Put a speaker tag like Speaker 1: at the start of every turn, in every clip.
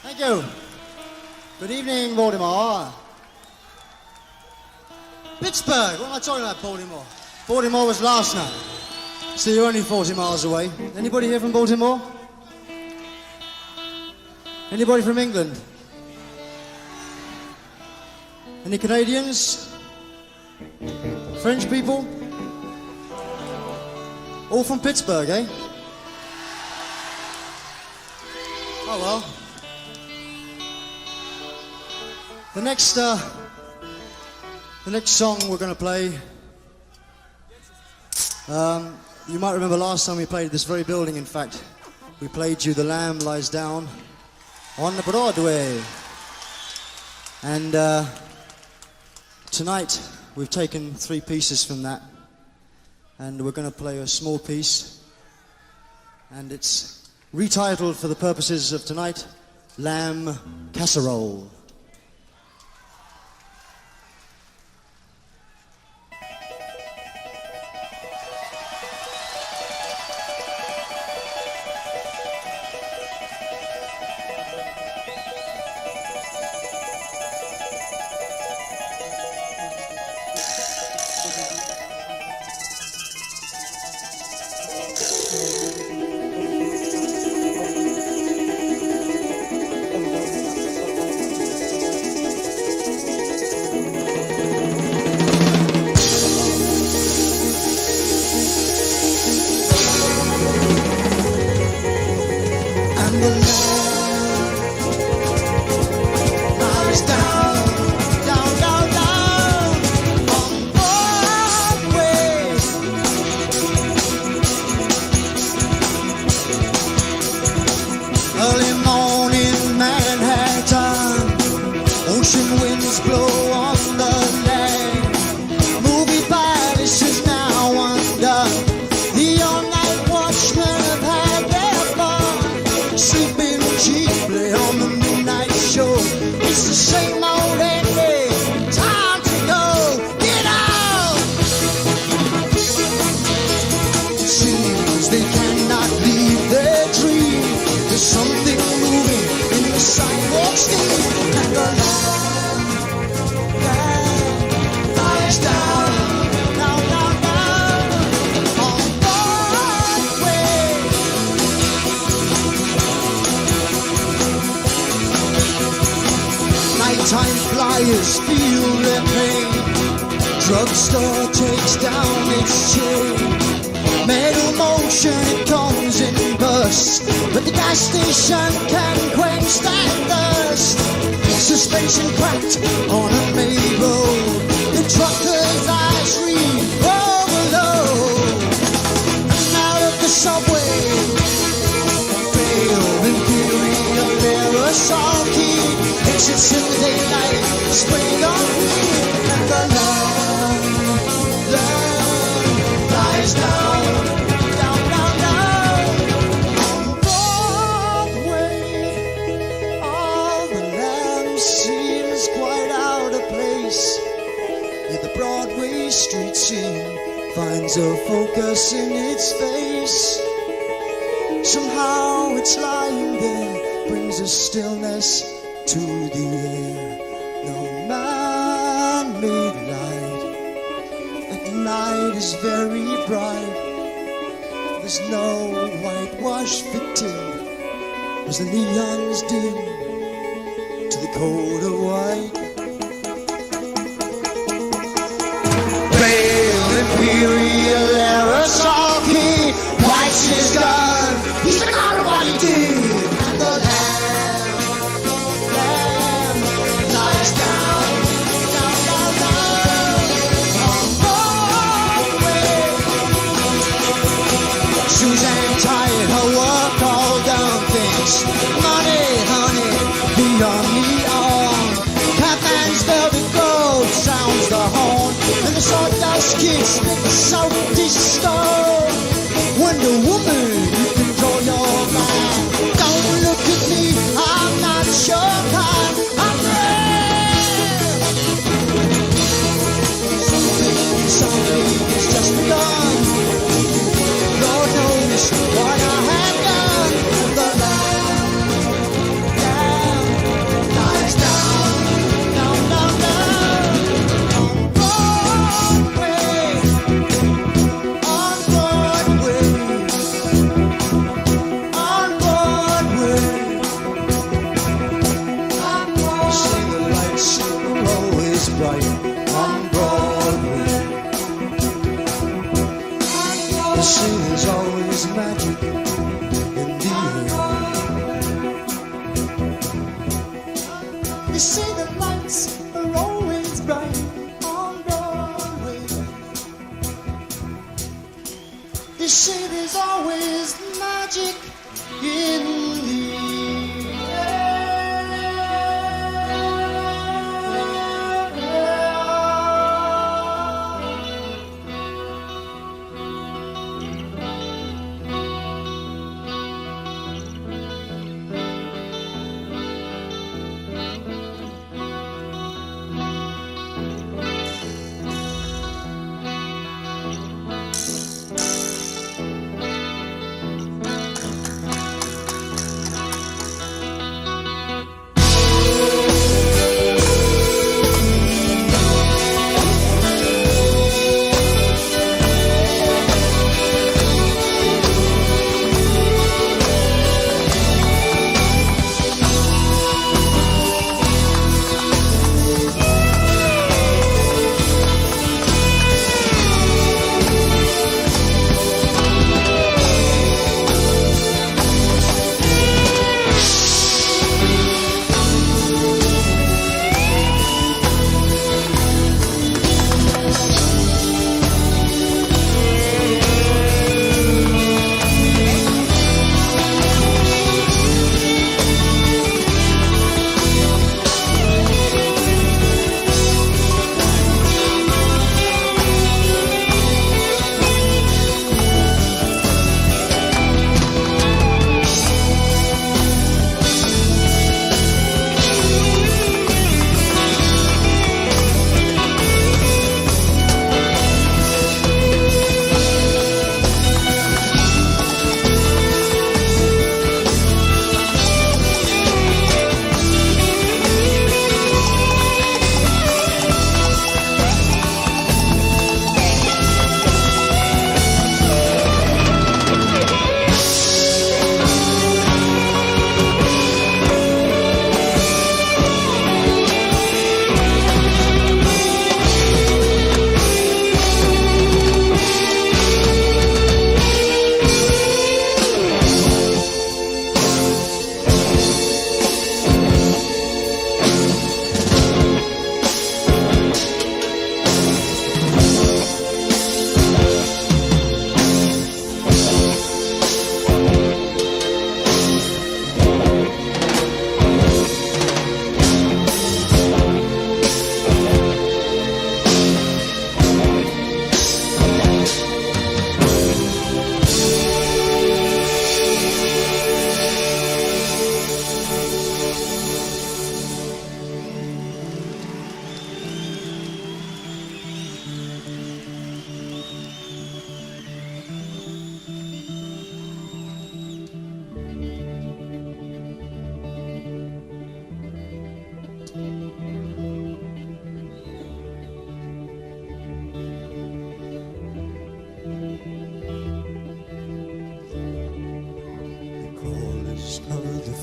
Speaker 1: Thank you. Good evening, Baltimore. Pittsburgh. What am I talking about, Baltimore? Baltimore was last night. So you're only 40 miles away. Anybody here from Baltimore? Anybody from England? Any Canadians? French people? All from Pittsburgh, eh? Oh well. The next song we're going to play, you might remember last time we played this very building, in fact, we played you The Lamb Lies Down on the Broadway. And tonight we've taken 3 pieces from that, and we're going to play a small piece, and it's retitled for the purposes of tonight, Lamb Casserole.
Speaker 2: Drugstore takes down its chain. Metal motion, it comes in bursts, but the gas station can quench that thirst. Suspension cracked on a main road. The trucker's eyes read overload. And out of the subway, pale imperial aerosol key exits in the daylight, sprayed on me, and the lies down, down, down, down on Broadway. All the lamb seems quite out of place. Yet the Broadway street scene finds a focus in its face. Somehow it's lying there, brings a stillness to the air. No man-made light at night is very bright. There's no whitewashed victim as the neons dim to the code of white. Pale imperial aerosol key, white's his gun, he's forgotten what he did. And the lamb lies down, down, down, down on Broadway. Suzanne tired, her work all done, thinks money, honey, beyond me all. Catman's velvet gold sounds the horn, and the sawdust kids make the salty stone. Wonder Woman, you can draw your line. Don't look at me, I'm not your kind. I'm red. Something has just begun. Lord knows what I have done. The lamb lies down, down, down, down on Broadway, on Broadway.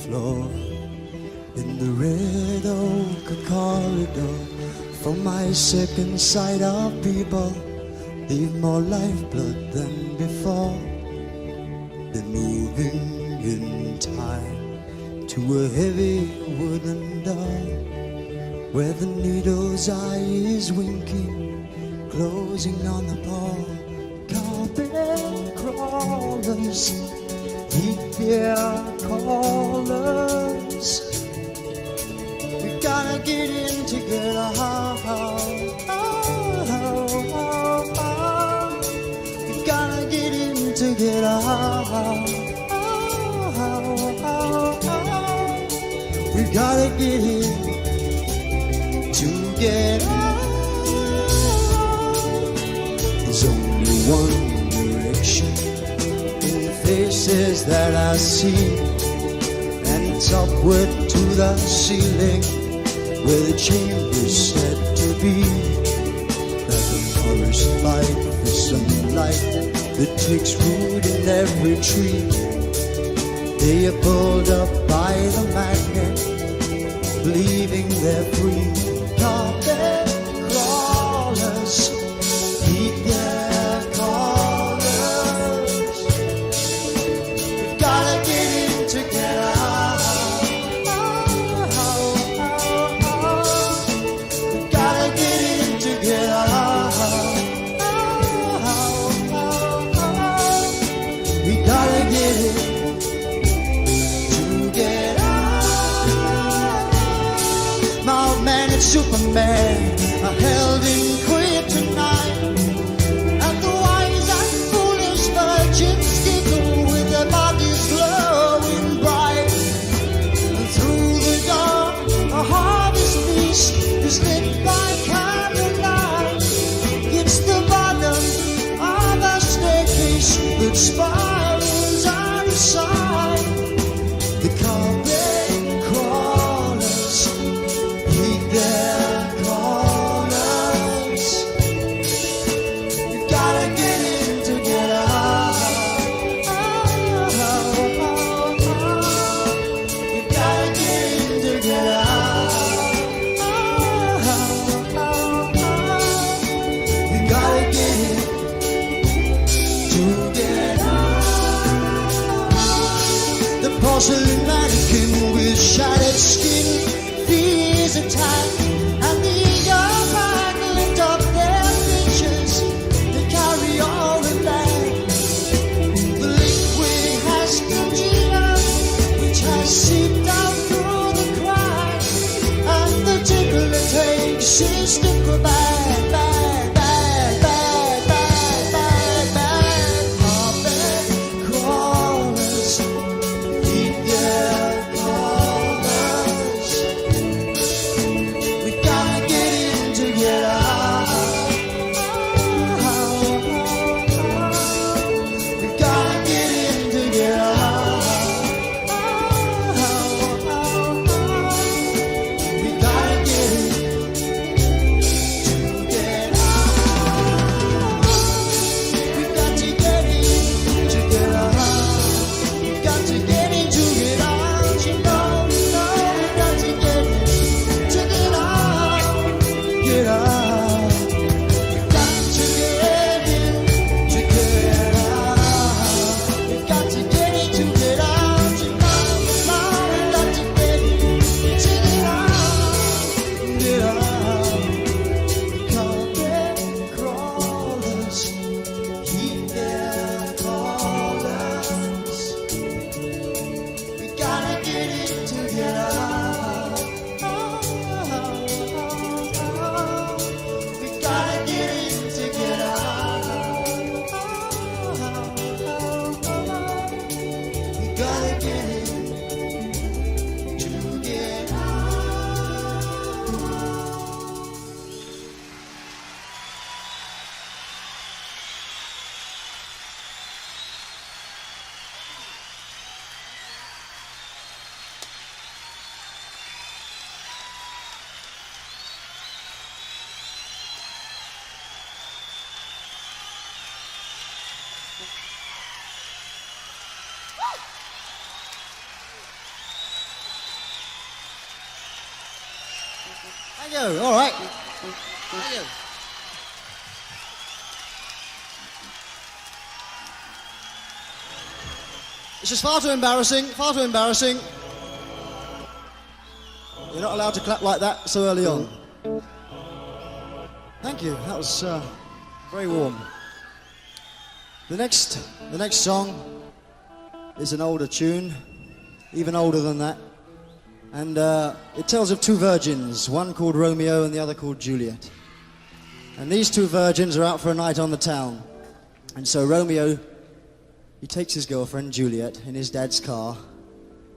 Speaker 2: floor in the red oak corridor. For my second sight of people, leave more lifeblood than before. They're moving in time to a heavy wooden door, where the needle's eye is winking, closing on the paw. Carpet crawlers, heat their callers. We gotta get in together. We gotta get in together. We gotta get in together. There's only one direction in the faces that I see, and it's upward to the ceiling, where the chamber's said to be. Like a forest light, the sunlight that takes root in every tree. They are pulled up by the magnet, believing they're free. Carpet crawlers, heed their callers. We gotta get in together. We gotta get in together. We gotta get in. Superman are held in kryptonite, and the wise and foolish virgins giggle with their bodies glowing bright. And through the dawn, a harvest feast is lit by candlelight. It's the bottom of a staircase that spirals out of sight. The carpet crawlers, their corners. We gotta get in together. We gotta get in together. We gotta get in together. The porcelain mannequin with shattered skin fears attack, and the eager man lift up their features to carry all the land. The liquid has congealed, which has seeped out through the crack, and the tickle it takes is to go bad, bad, bad, bad, bad, bad, bad. Carpet crawlers, eat their callers. We gotta get in together. We gotta get in together. We gotta get in together.
Speaker 1: Thank you. All right. Thank you. This is far too embarrassing. Far too embarrassing. You're not allowed to clap like that so early on. Thank you. That was very warm. The next song is an older tune, even older than that, and it tells of two virgins, one called Romeo and the other called Juliet. And these two virgins are out for a night on the town, and so Romeo, he takes his girlfriend Juliet in his dad's car,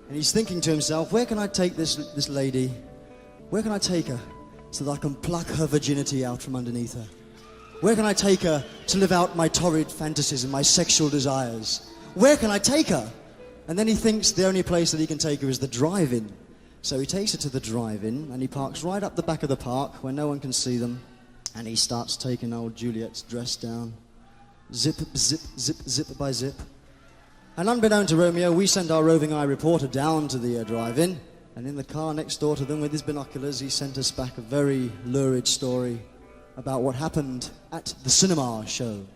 Speaker 1: and he's thinking to himself, where can I take this lady? Where can I take her so that I can pluck her virginity out from underneath her? Where can I take her to live out my torrid fantasies and my sexual desires? Where can I take her? And then he thinks the only place that he can take her is the drive-in. So he takes her to the drive-in and he parks right up the back of the park where no one can see them. And he starts taking old Juliet's dress down. Zip, zip, zip, zip by zip. And unbeknown to Romeo, we send our roving eye reporter down to the drive-in. And in the car next door to them with his binoculars, he sent us back a very lurid story about what happened at the cinema show.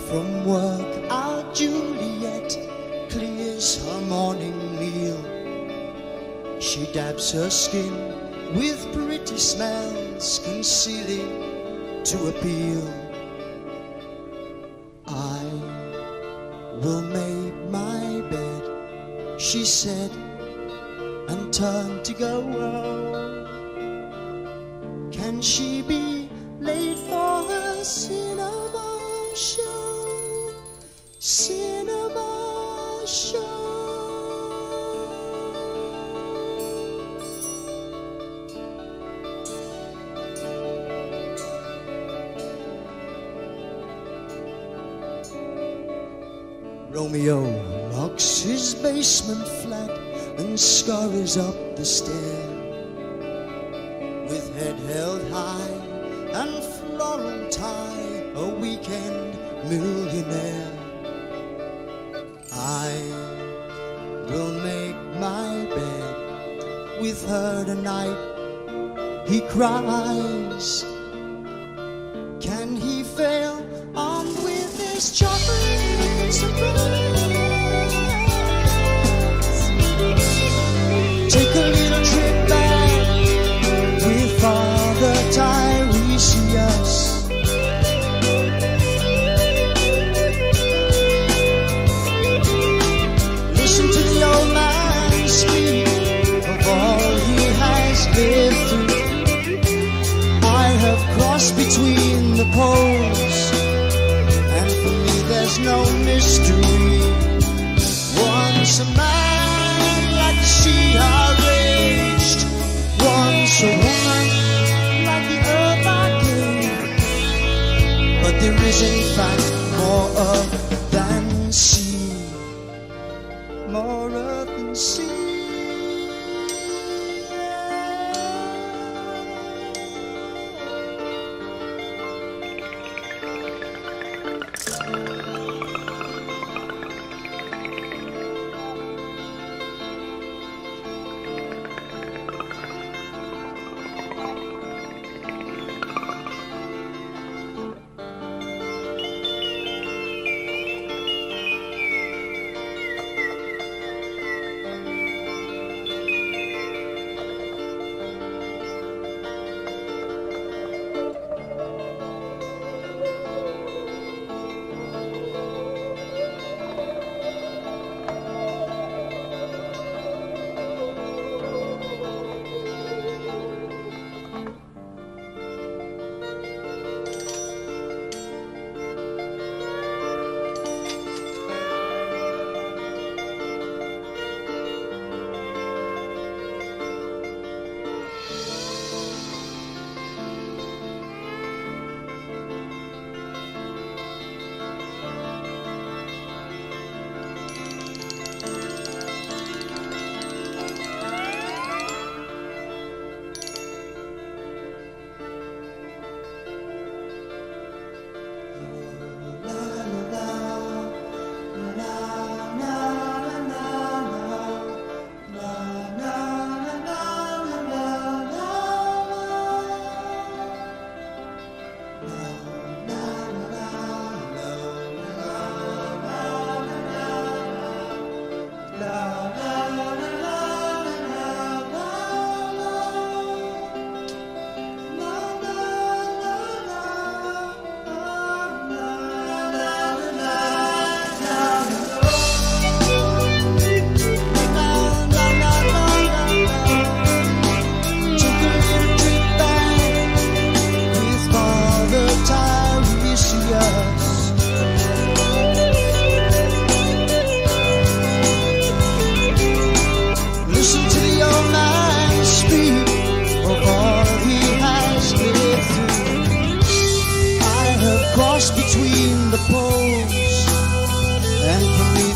Speaker 2: From work, our Juliet clears her morning meal. She dabs her skin with pretty smells, concealing to appeal. I will make my bed, she said, and turned to go. Can she be late for her cinema show? Cinema show. Romeo locks his basement flat and scurries up the stair with head held high and floral tie, a weekend millionaire. I will make my bed with her tonight, he cries. Can he fail on with his chocolate surprise? Take a little trip back with Father Tiresias. Between the poles, and for me there's no mystery. Once a man like the sea I raged, once a woman like the earth I gave. But there is in fact more earth than sea, more earth than sea.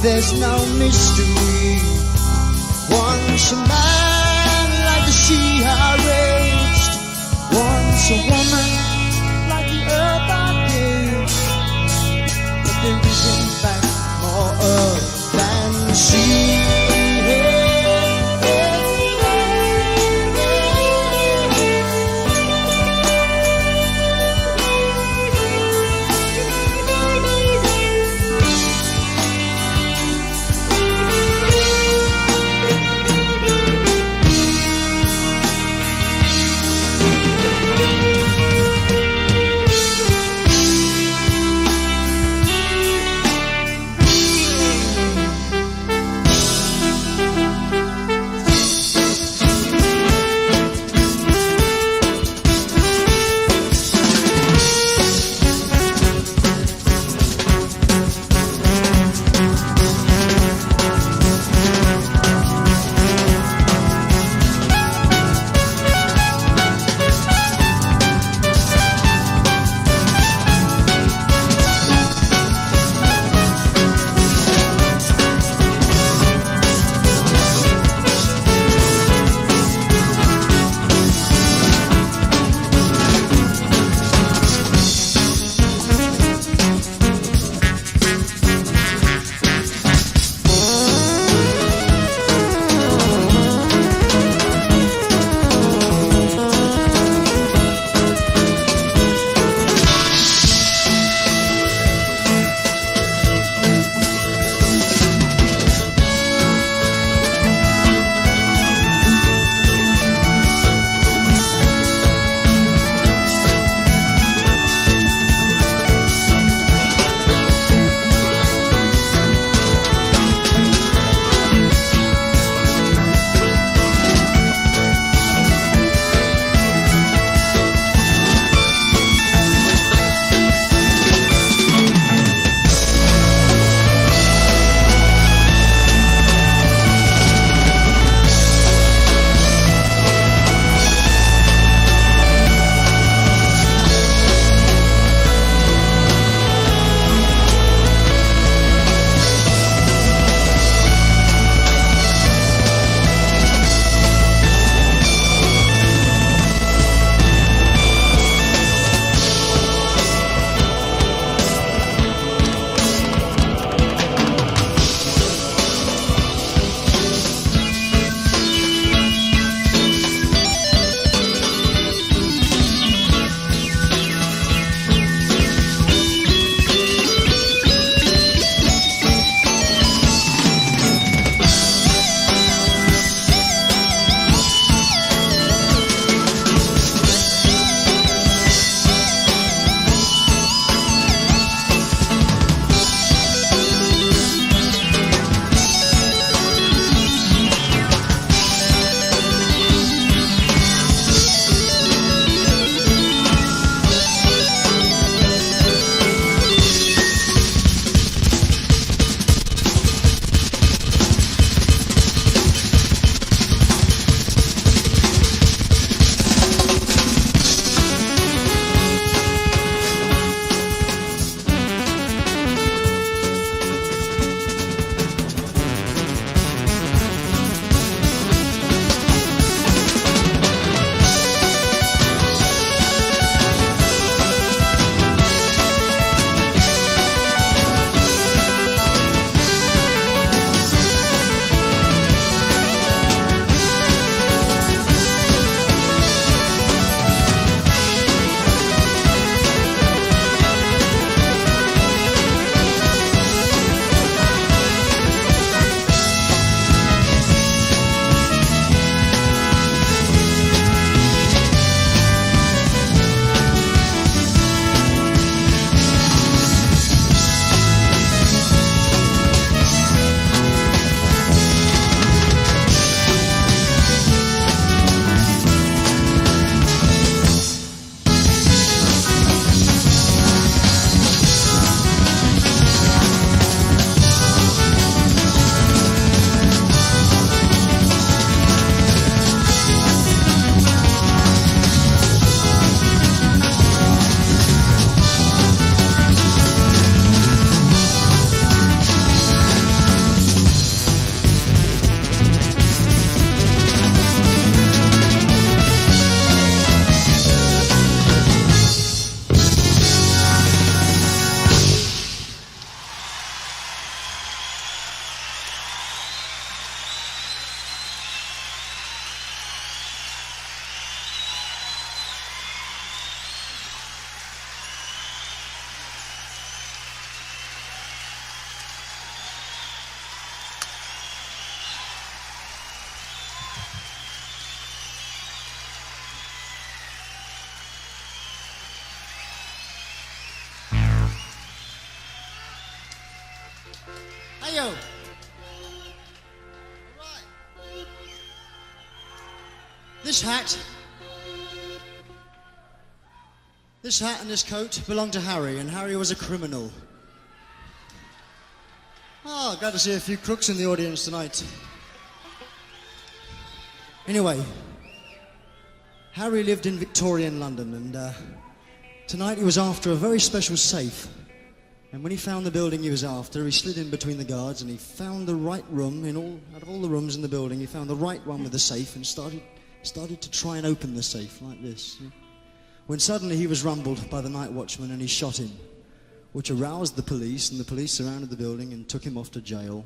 Speaker 2: there's no mystery. Once a man like the sea I raised, once a woman like the earth I gave. But there is in fact more earth than sea.
Speaker 1: Hey yo. This hat and this coat belonged to Harry, and Harry was a criminal. Oh, glad to see a few crooks in the audience tonight. Anyway, Harry lived in Victorian London, and tonight he was after a very special safe. And when he found the building he was after, he slid in between the guards and he found the right room out of all the rooms in the building, he found the right one with the safe and started to try and open the safe like this. When suddenly he was rumbled by the night watchman and he shot him, which aroused the police, and the police surrounded the building and took him off to jail,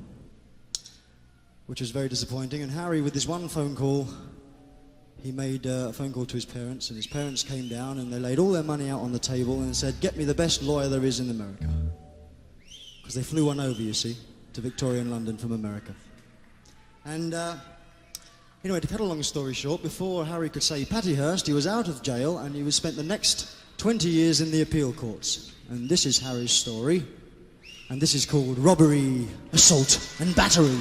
Speaker 1: which was very disappointing. And Harry, with his one phone call, he made a phone call to his parents, and his parents came down and they laid all their money out on the table and said, get me the best lawyer there is in America. Because they flew one over, you see, to Victorian London from America. And anyway, to cut a long story short, before Harry could say Pattyhurst, he was out of jail and he was spent the next 20 years in the appeal courts. And this is Harry's story, and this is called Robbery, Assault and Battery.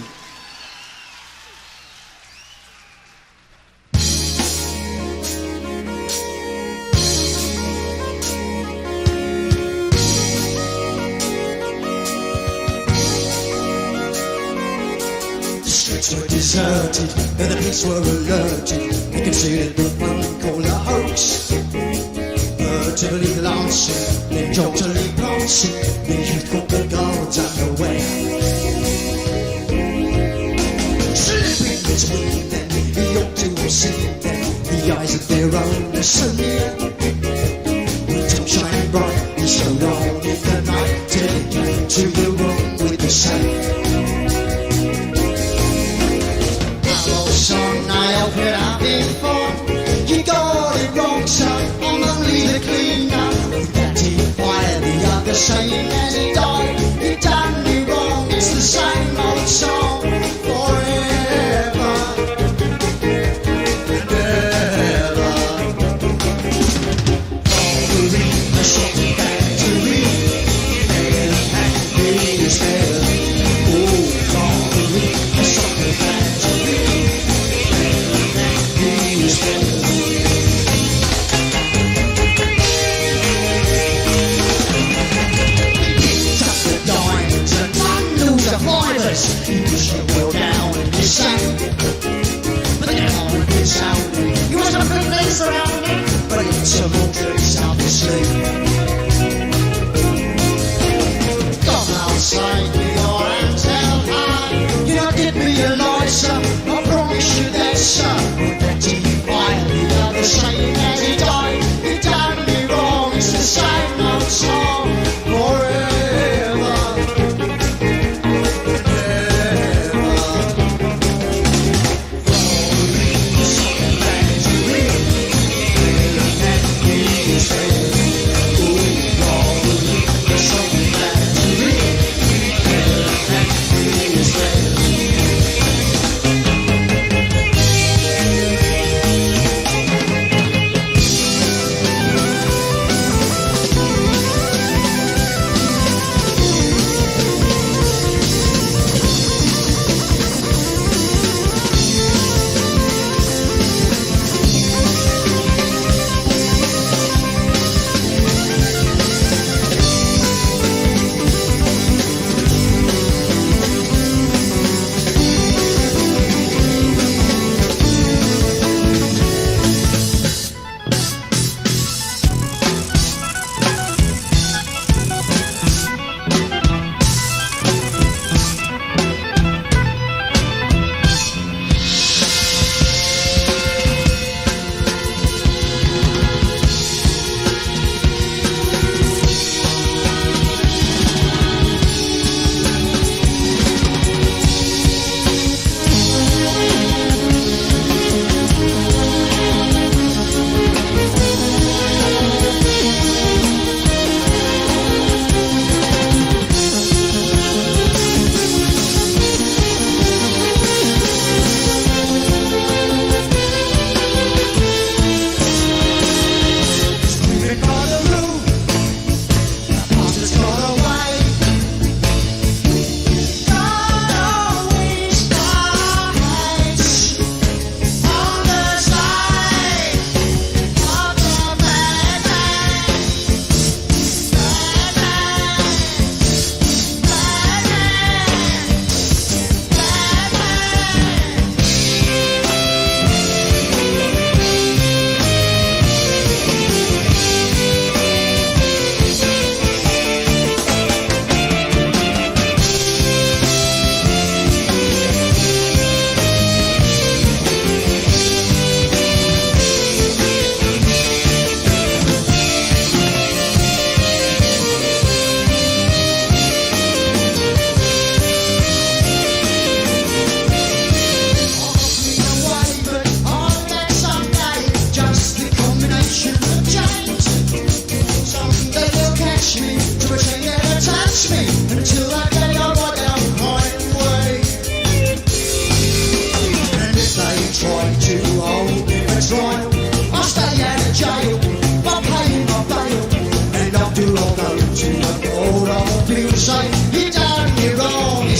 Speaker 1: Were deserted, and the police were alerted. They considered the one called a hoax. Furtively glancing, then jauntily prancing, the youth caught the guards underway. Slipping between them, he ought to have seen them. The eyes of their own are so near. With them shining bright, he strode on in the night till he came to the room with the safe. Son, I hope it I've been fun. You got it wrong, son, I'm only the cleaner. That he fired the other saying as he died, he done me wrong, it's the same old song. Forever and ever. Robbery, assault and battery, and he is there. Oh, robbery, assault and battery.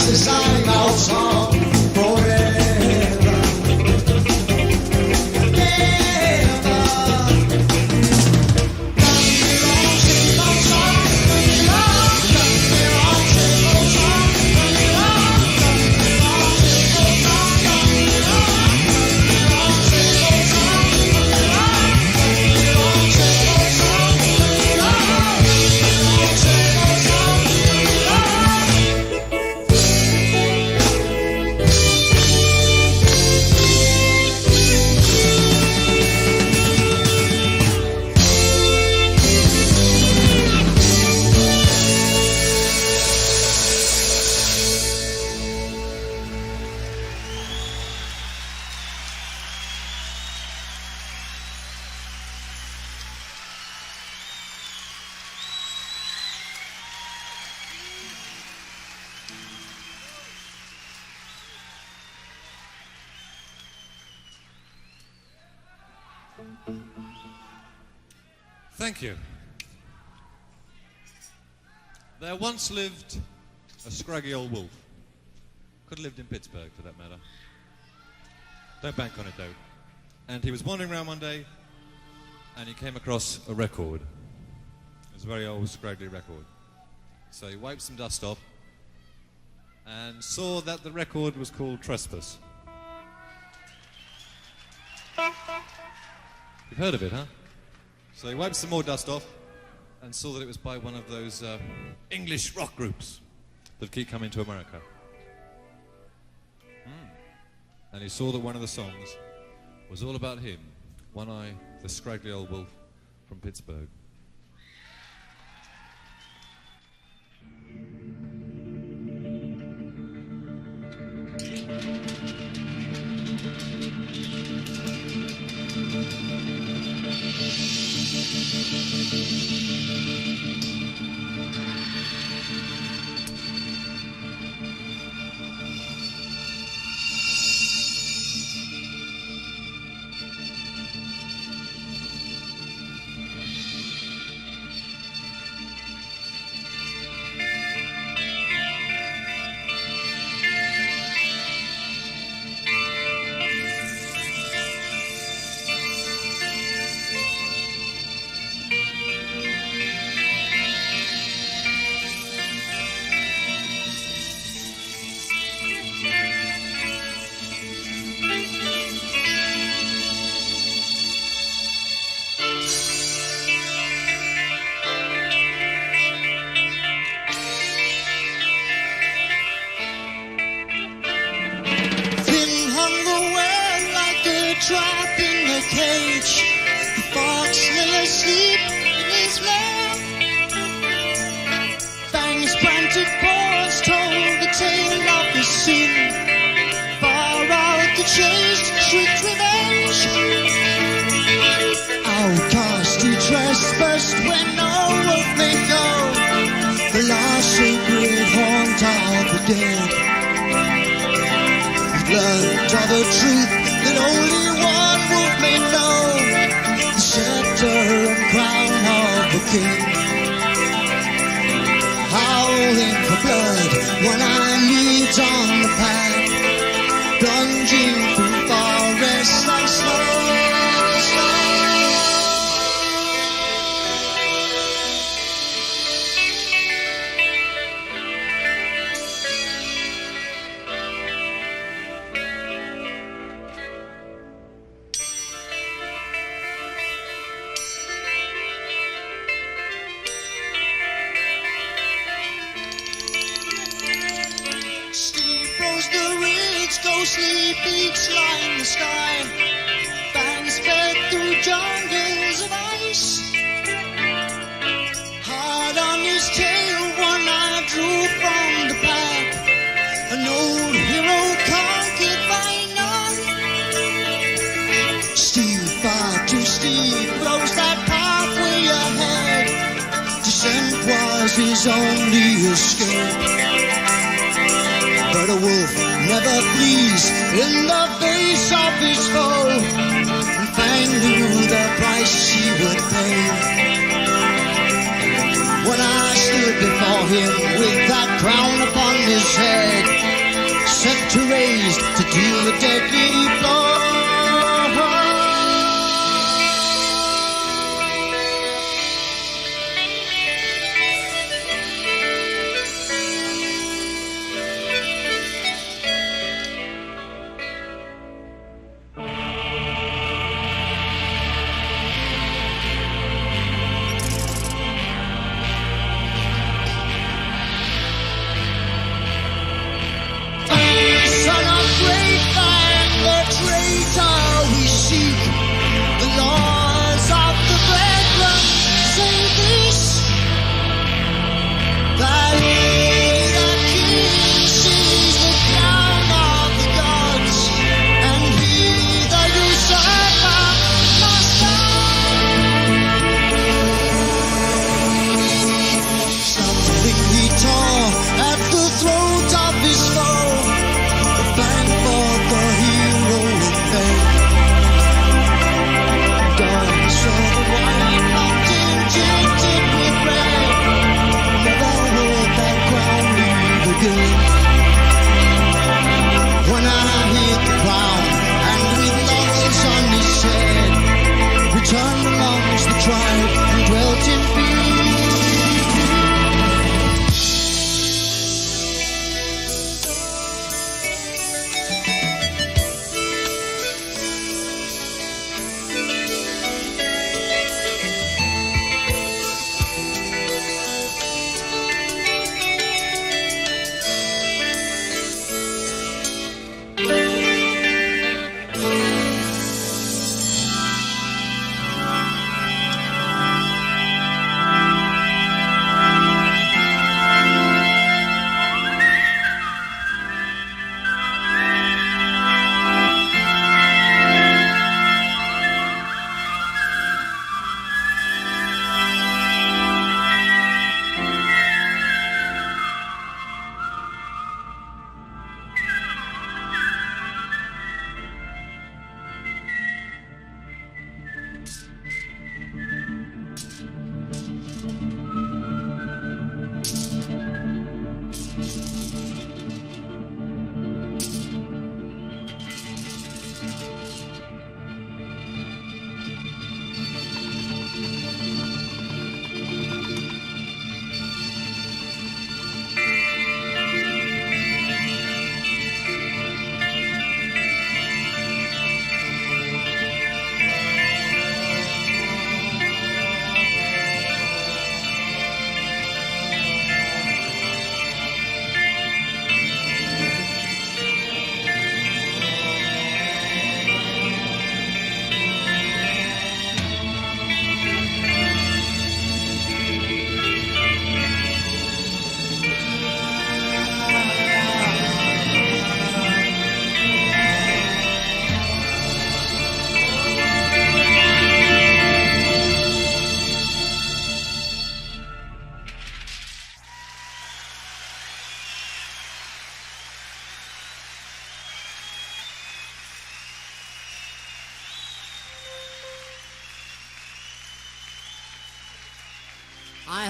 Speaker 2: to sing our song forever.
Speaker 3: Thank you. There once lived a scraggy old wolf. Could have lived in Pittsburgh, for that matter. Don't bank on it, though. And he was wandering around one day, and he came across a record. It was a very old, scraggly record. So he wiped some dust off, and saw that the record was called Trespass. You've heard of it, huh? So he wiped some more dust off and saw that it was by one of those English rock groups that keep coming to America. And he saw that one of the songs was all about him, One Eye, the scraggly old wolf from Pittsburgh.
Speaker 2: Trapped in the cage, the fox still asleep in his lair. Fangs planted paws told the tale of his sin. Far out the chase, sweet revenge. Outcast he trespassed when no wolf may go. The last sacred haunt of the dead. He learned of the truth that only one wolf may know, the scepter and crown of the king. Howling for blood, one eye leads on the path, plunging through forests like snow. Ghostly beaks line the sky, fangs spread through jungles of ice. Hard on his tail, one eye drew from the pack, an old hero conquered by none. Steep, far too steep, rose that pathway ahead. Descent was his only escape. But a wolf never flees in the face of his foe, and Fang knew the price he would pay. When I stood before him with that crown upon his head, to raise to deal the deadly blow.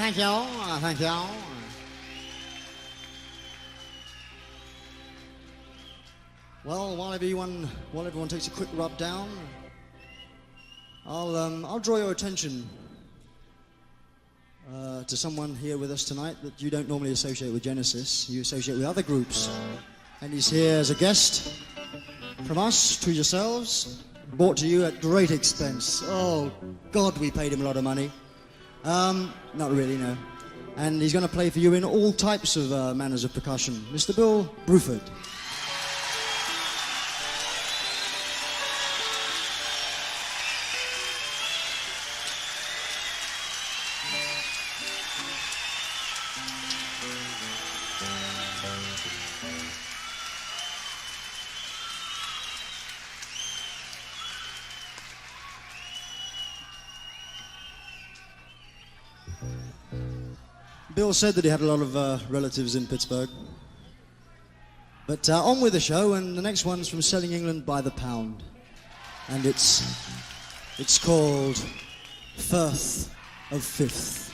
Speaker 1: Thank you. Thank you. Well, while everyone takes a quick rub down, I'll draw your attention to someone here with us tonight that you don't normally associate with Genesis. You associate with other groups, and he's here as a guest from us to yourselves, brought to you at great expense. Oh God, we paid him a lot of money. Not really, no. And he's going to play for you in all types of manners of percussion. Mr. Bill Bruford. Bill said that he had a lot of relatives in Pittsburgh. But on with the show, and the next one's from Selling England by the Pound. And it's called Firth of Fifth.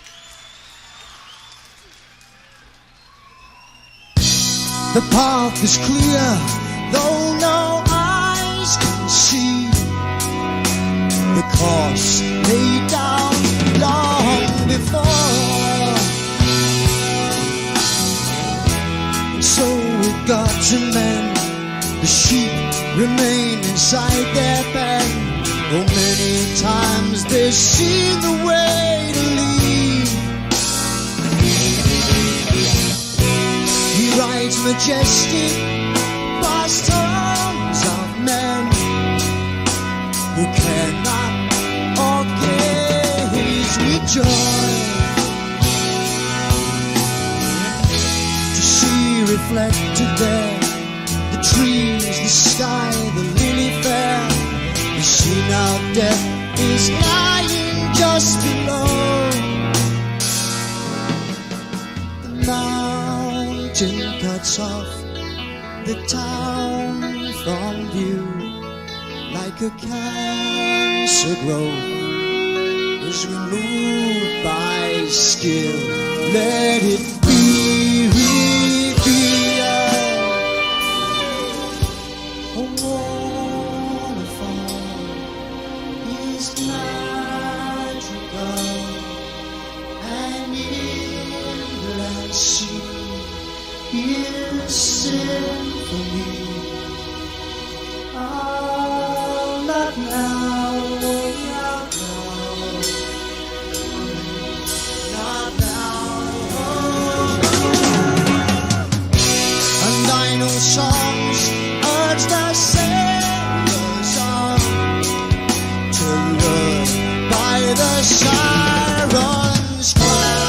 Speaker 2: The path is clear. though no eyes can see the course laid down long before. So we got to mend. The sheep remain inside their pen. Oh, many times they've seen the way to leave. He rides majestic past homes of men who cannot or gaze with joy to see reflected there the trees, the sky, the lily fair. You see now death is lying just below. The mountain cuts off the town from view like a cancer growth is removed by skill. Let it be revealed. A waterfall is magical, and inland sea is symphony. Oh, not now, not now, not now. And I know songs urge the sailors on to learn by the siren's cry.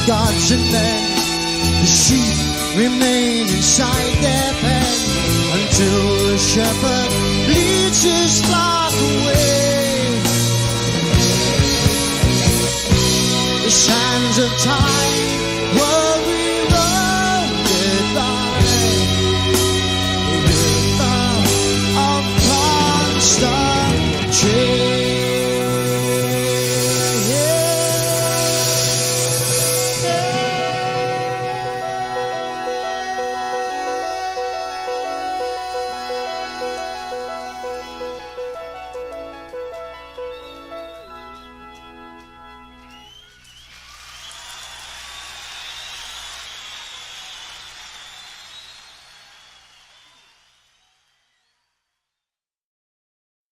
Speaker 2: gods and men. The sheep remain inside their pen until the shepherd leads his flock away. The sands of time will be rolled by the river of constant change.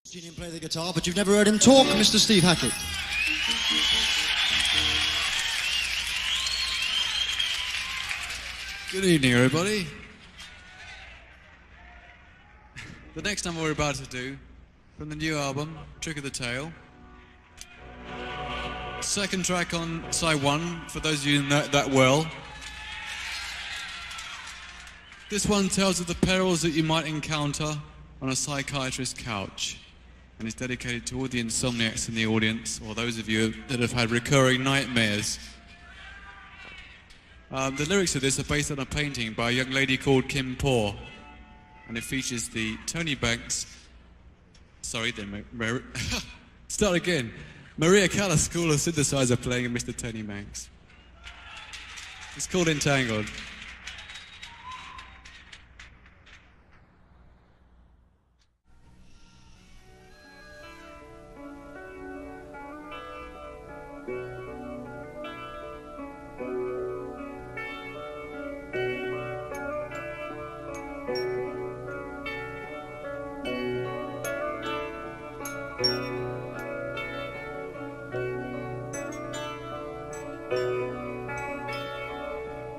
Speaker 1: Seen him play the guitar, but you've never heard him talk, Mr. Steve Hackett.
Speaker 4: Good evening, everybody. The next number we're about to do, from the new album, Trick of the Tail. Second track on side one, for those of you who know that well. This one tells of the perils that you might encounter on a psychiatrist's couch, and is dedicated to all the insomniacs in the audience, or those of you that have had recurring nightmares. The lyrics of this are based on a painting by a young lady called Kim Poor, and it features the Tony Banks, start again, Maria Callas School of Synthesizer playing in Mr. Tony Banks. It's called Entangled.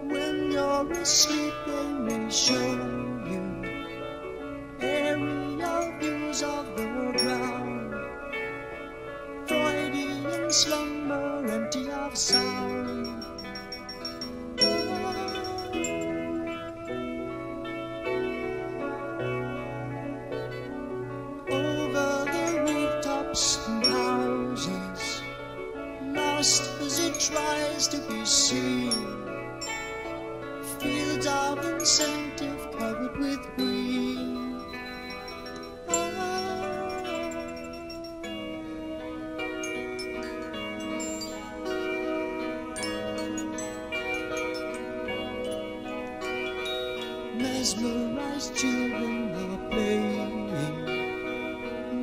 Speaker 2: When you're asleep, they may show you aerial views of the ground. Freudian slumber, empty of sound. Over the rooftops and houses, lost as it tries to be seen. Fields of incentive covered with green. Mesmerized children are playing,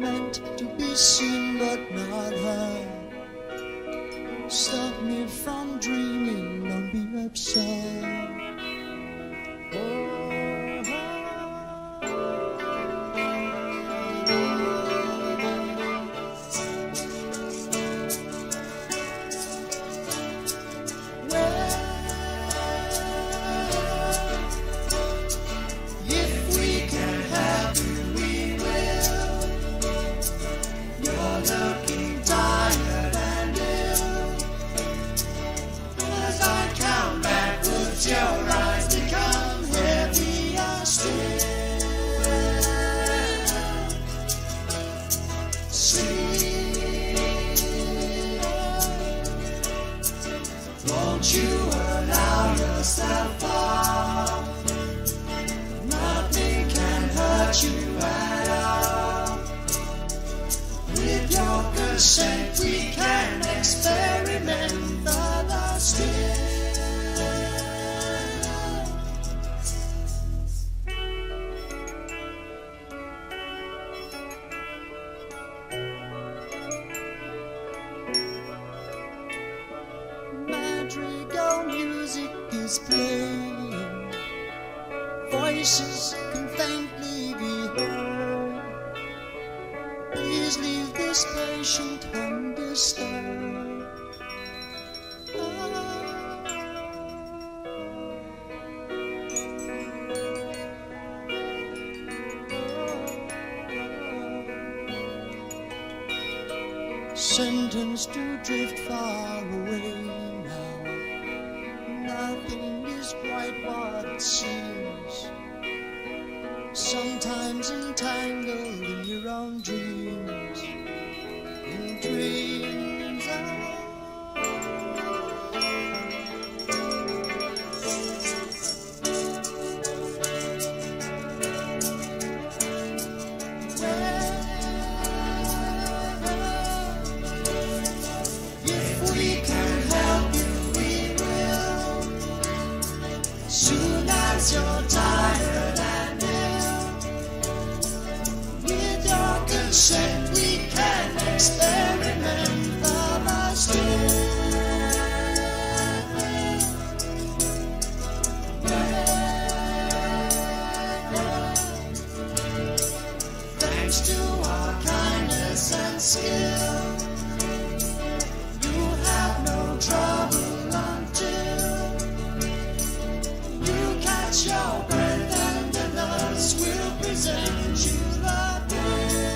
Speaker 2: meant to be seen but not heard. Stop me from dreaming, don't be absurd. Won't you allow yourself off? Nothing can hurt you at all. With your consent, we can experiment further still. Madrigal music is playing, voices can faintly be heard. Please leave this patient undisturbed. Sentenced to drift far away now, is quite what it seems. Sometimes entangled in your own dreams, in dreams if we can help you, we will. Soon as you're tired and with your consent, we can experiment the most. Thanks to our kindness and skill, you have no trouble until you catch your breath and the nurse will present you the pill.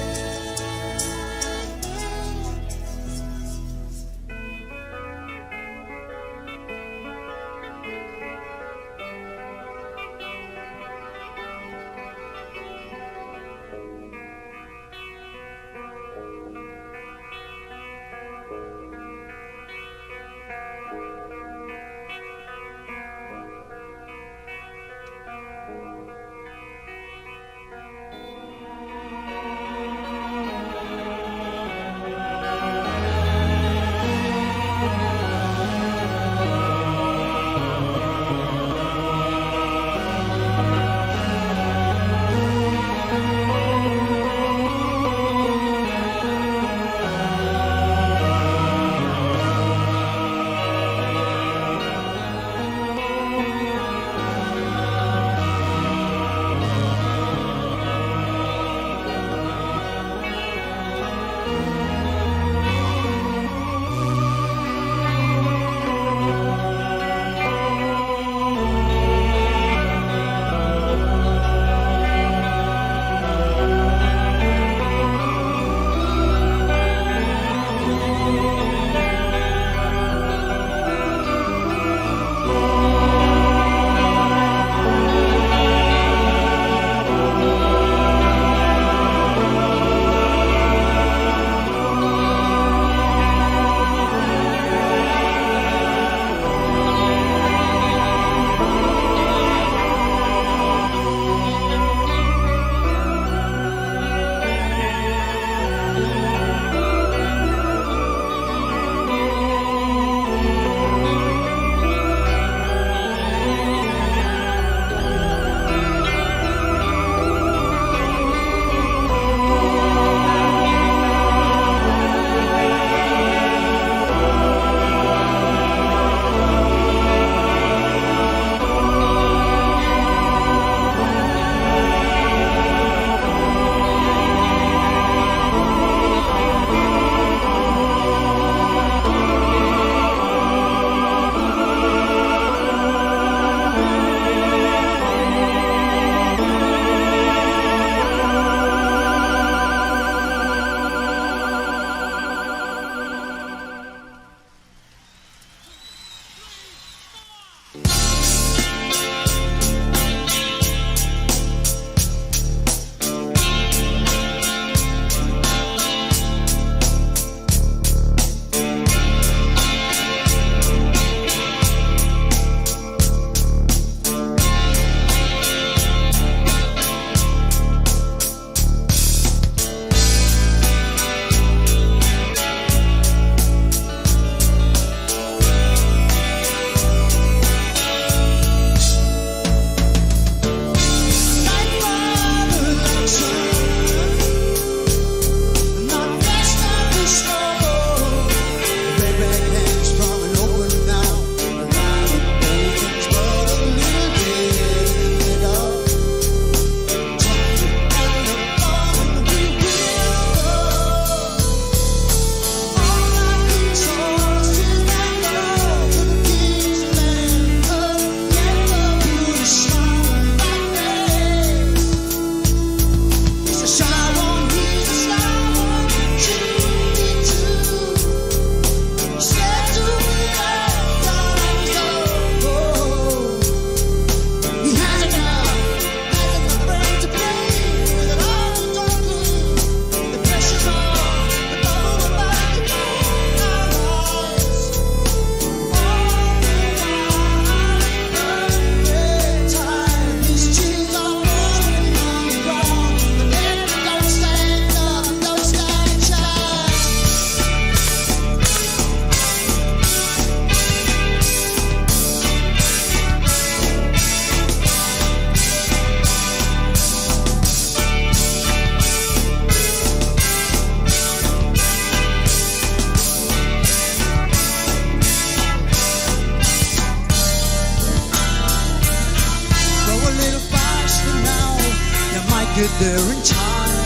Speaker 2: there in time.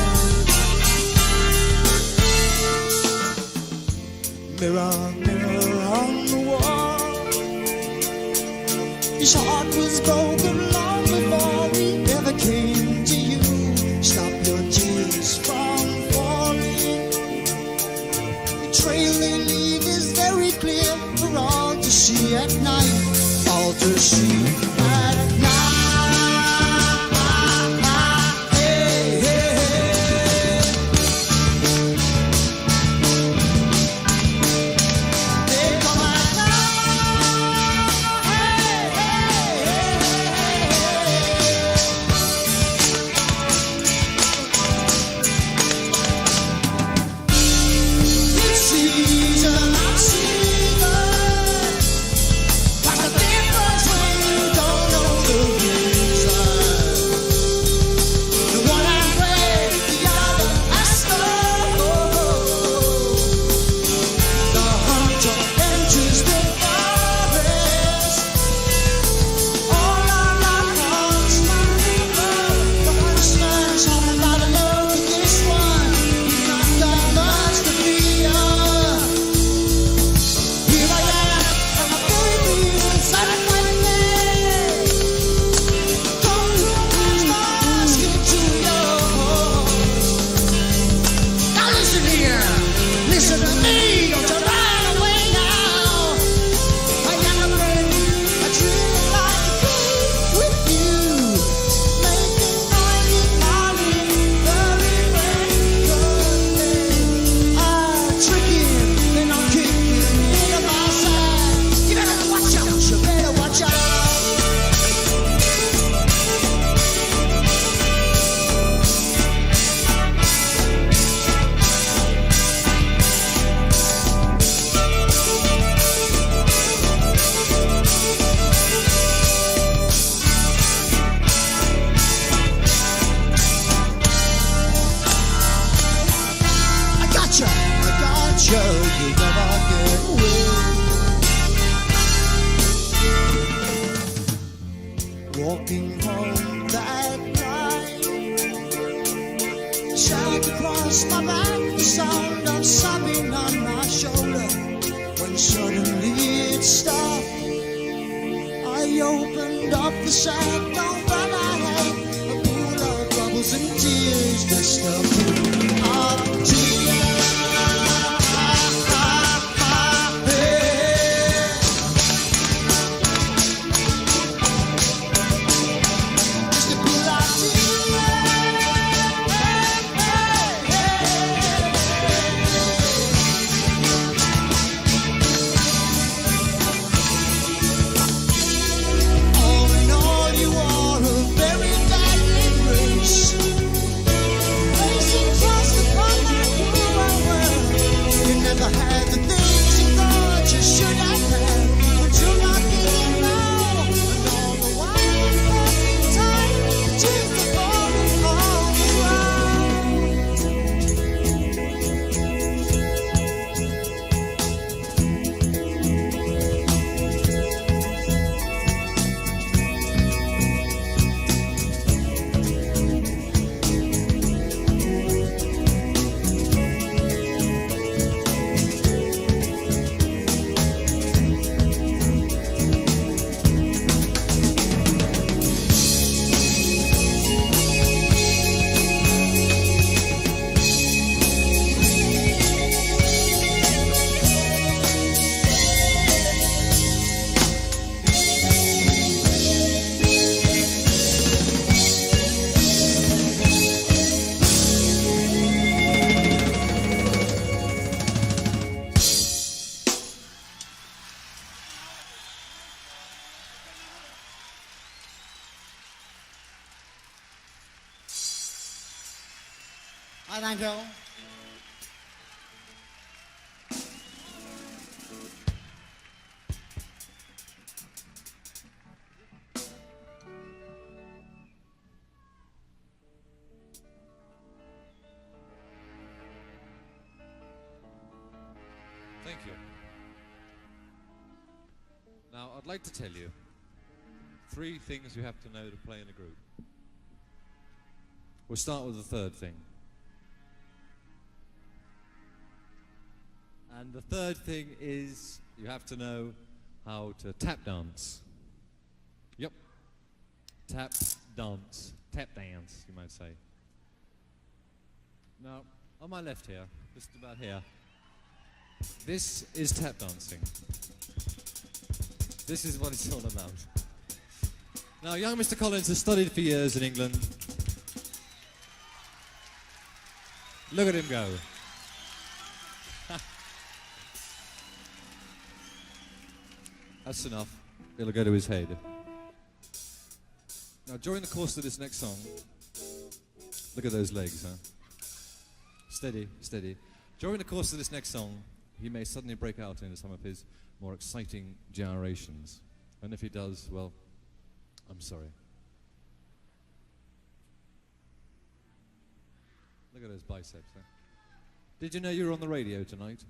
Speaker 2: Mirror, mirror on the wall, his heart was broken long before we ever came to you. Stop your tears from falling. The trail they leave is very clear for all to see at night. All to see at night. Hey, hey, hey. They come at night. Hey, hey, hey. It's season of season. Like a difference when you don't know the reason. The one I pray, the other I stole. The hunter enters the forest. All our hearts, my love. The huntsman's home by the love of this one. He's not got much to fear. Here I am, and my baby inside of my leg. Don't lose my basket to yours. Now listen here, listen to me, don't you run away now. I am a friend, I dream like a queen with you. Making noise in my room, very good. I trick him, then I'll kick him into my side. You better watch out, you better watch out. I gotcha, you never get away. Walking home that night, shout across my back, the sound of sobbing on my shoulder. When suddenly it stopped, I opened up the sack, don't run ahead, a pool of bubbles and tears, just a pool of tears. Just a pool of all in all, you are a very dying race. Racing across the frontline through our world. You never had the things you thought you should have had. But you're not getting now. And all the while you're passing time, tears are falling on the I thank you.
Speaker 3: Thank you. Now, I'd like to tell you 3 things you have to know to play in a group. We'll start with the third thing. And the third thing is you have to know how to tap dance. Yep. Tap dance. Tap dance, you might say. Now, on my left here, just about here, this is tap dancing. This is what it's all about. Now, young Mr. Collins has studied for years in England. Look at him go. That's enough. It'll go to his head. Now, during the course of this next song, look at those legs, huh? Steady, steady. During the course of this next song, he may suddenly break out into some of his more exciting gyrations. And if he does, well, I'm sorry. Look at those biceps, huh? Did you know you were on the radio tonight?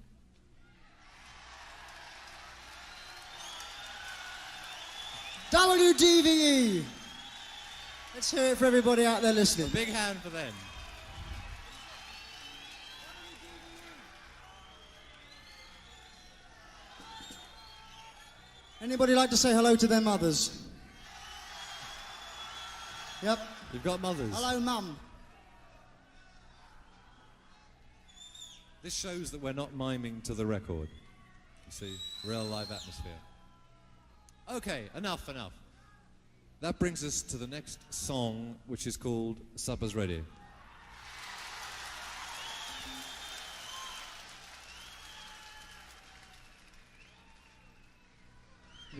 Speaker 1: WDVE! Let's hear it for everybody out there listening.
Speaker 3: A big hand for them.
Speaker 1: Anybody like to say hello to their mothers? Yep.
Speaker 3: You've got mothers.
Speaker 1: Hello, Mum.
Speaker 3: This shows that we're not miming to the record. You see, real live atmosphere. Okay, enough. That brings us to the next song, which is called Supper's Ready.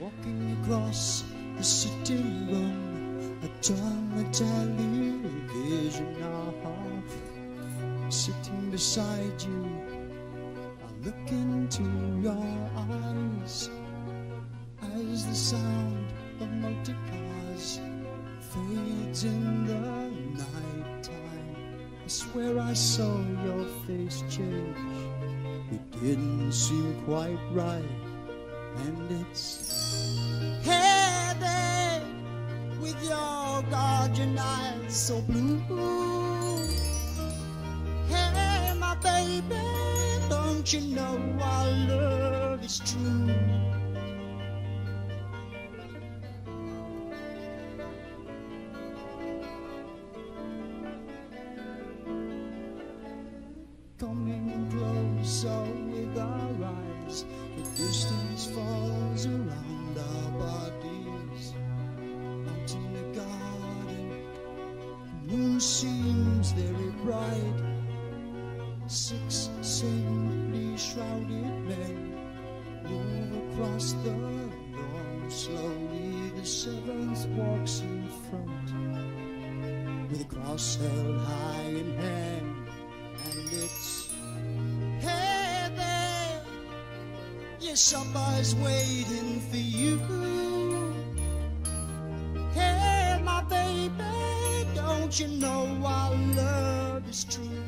Speaker 2: Walking across the sitting room, I turn the television off. Sitting beside you, I look into your eyes. As the sound of motor cars fades in the night time, I swear I saw your face change. It didn't seem quite right, and it's heavy with your guardian eyes so blue. Hey, my baby, don't you know our love is true? Coming closer with our eyes, the distance falls around our bodies. Out in the garden, the moon seems very bright. 6 saintly shrouded men move across the lawn slowly. The 7th walks in front with a cross held high in hand. And it's heavy, your supper's waiting for you. Hey, my baby, don't you know our love is true?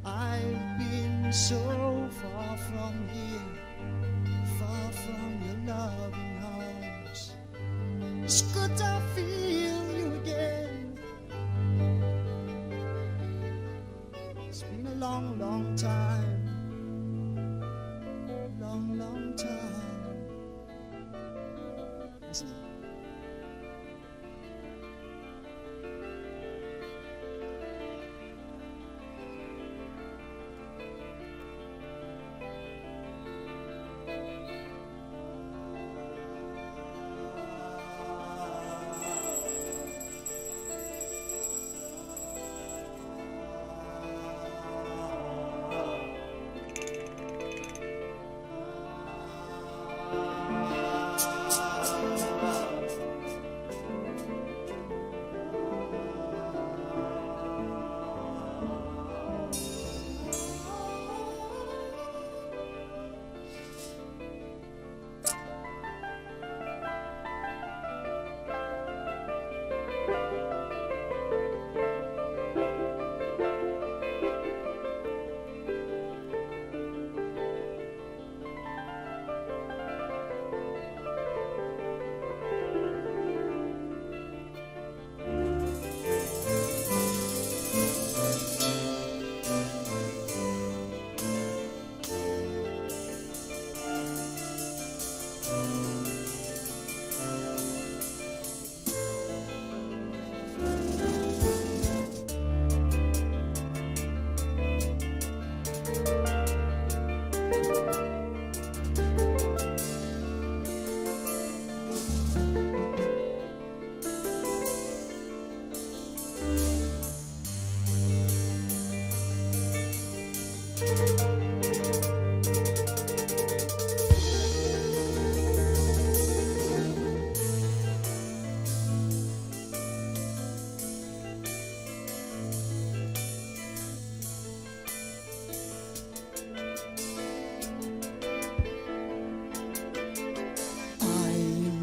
Speaker 2: I've been so far from here, far from your loving arms. It's good to feel you again. It's been a long, long time. Long, long time. Listen.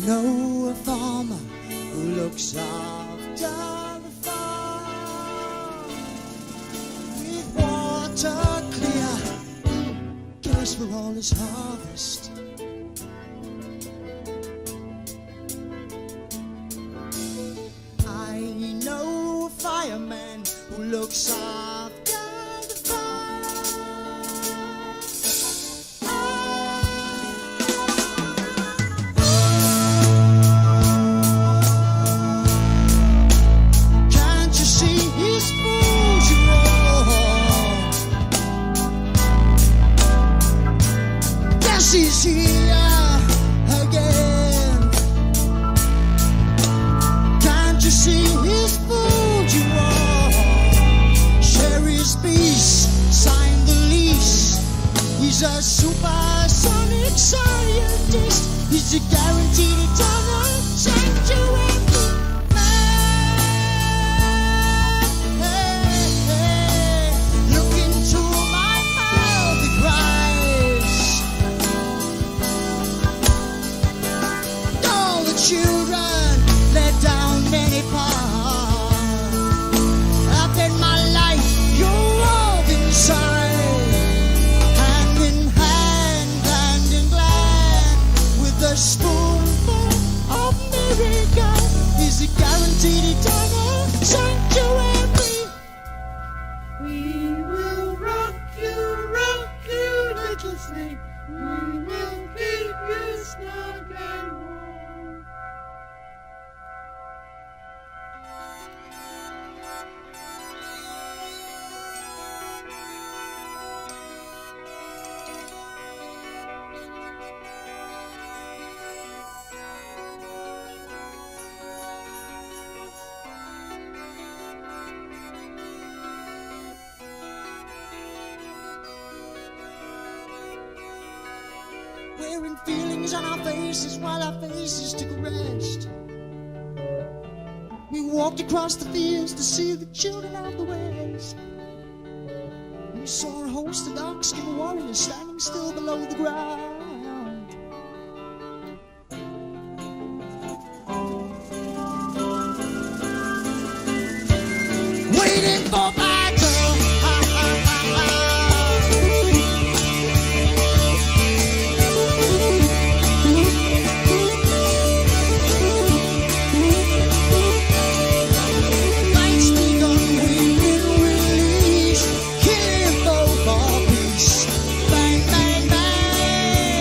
Speaker 2: Know a farmer who looks after the farm with water clear, cares for all his harvest. I know a fireman who looks after the farm. He's here again. Can't you see his food you want? Share his peace, sign the lease. He's a supersonic scientist. He's a guaranteed eternal sanctuary. Look into my mouth, he cries. Children let down many parts. Up in my life, you're all inside. Hand in glad, with a spoonful of miracle. Is a guaranteed eternal sanctuary.
Speaker 5: We will rock you, little snake. We will keep you snug and warm.
Speaker 2: Wearing feelings on our faces while our faces took a rest. We walked across the fields to see the children of the West. We saw a host of dark-skinned warriors standing still below the ground. Waiting for battle. Bang, bang, bang.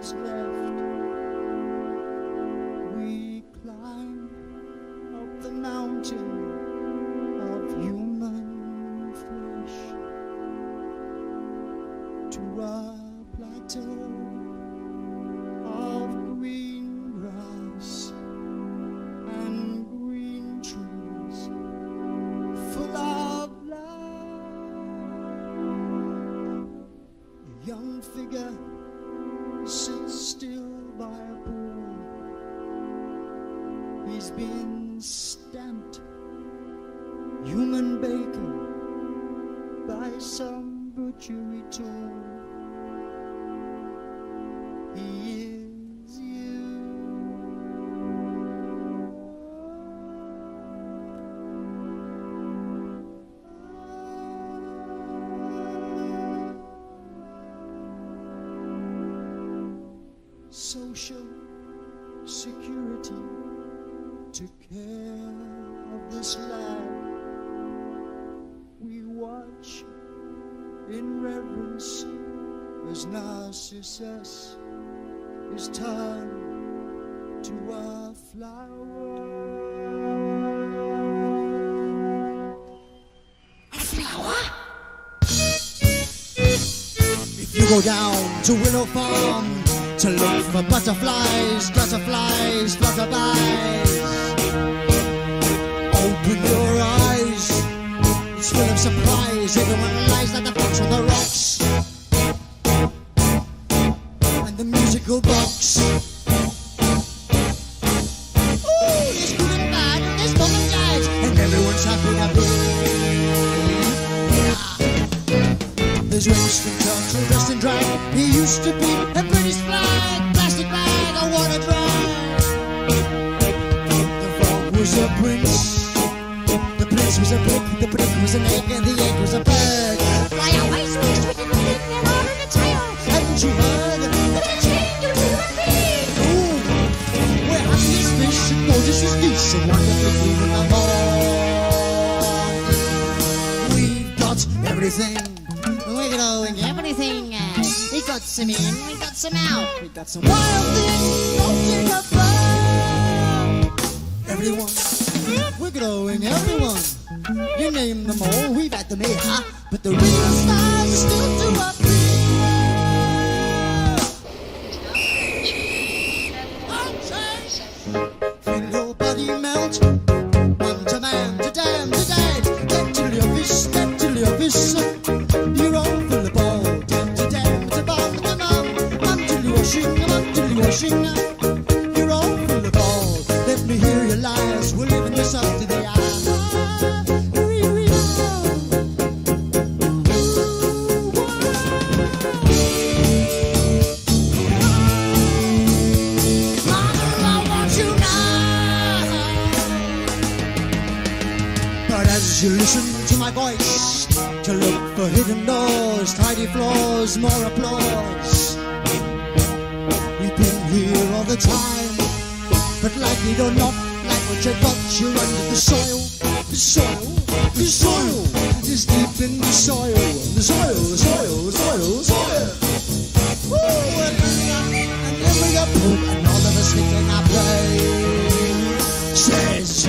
Speaker 2: what's left. We climb up the mountain of human flesh to a plateau of green grass and green trees full of love. A young figure sits still by a pool. He's been stamped human bacon by some butchery tool. He is you. Social security took care of this lad. We watch in reverence as Narcissus is turned to a flower. A flower? If you go down to Willow Farm to look for butterflies, butterflies, flutterflies, open your eyes, it's full of surprise. Everyone lies like the fox on the rocks, and the musical box. Ooh, there's good and bad, and there's mom and dad, and everyone's happy. There's Winston Churchill dressed in drag. He used to be a British flag, plastic bag, a water drag. The frog was a prince, the prince was a brick, the brick was an egg, and the egg was a bird. Fly away, sweet, sweet, and the thing and on in a tail. Haven't you heard that it changed into a pig? Ooh, we're happy as fish, and gorgeous as geese, and wonderfully clean in the morning. We've got everything. We're growing everything. We got some in, we got some out. We got some wild things floating above. Everyone, we're growing everyone. You name them all, we've had them here. But the real stars are still to appear. Feel your body melt. Man to man, to damn, to dad. Step to the office, step to the office. You're all full of ball. Damn to damn, to bomb, to mum. Mum to the washing, you're all full of ball. Let me hear your lies, we're living this up to the eye. As you listen to my voice, to look for hidden doors, tidy floors, more applause. We've been here all the time, but like it or not, like what you got, you're under the soil. The soil, the soil is deep in the soil. The soil, the soil, the soil, the soil. Woo! And then we got poop, and all of us thinking our place says.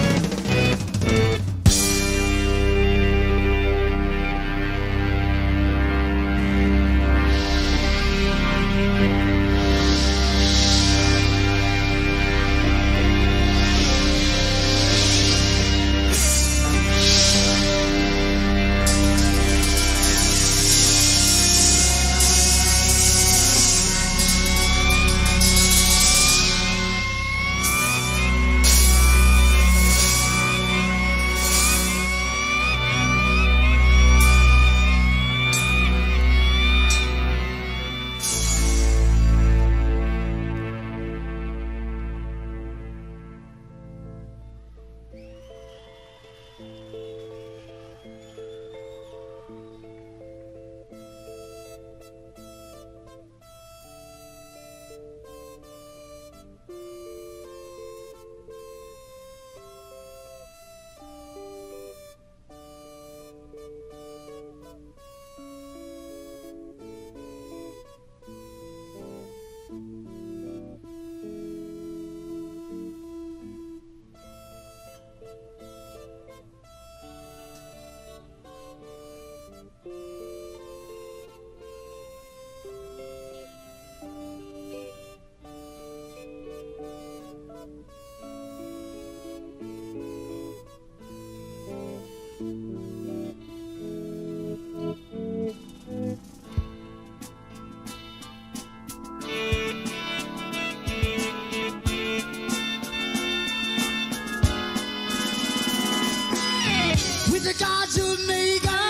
Speaker 2: With the gods of Mega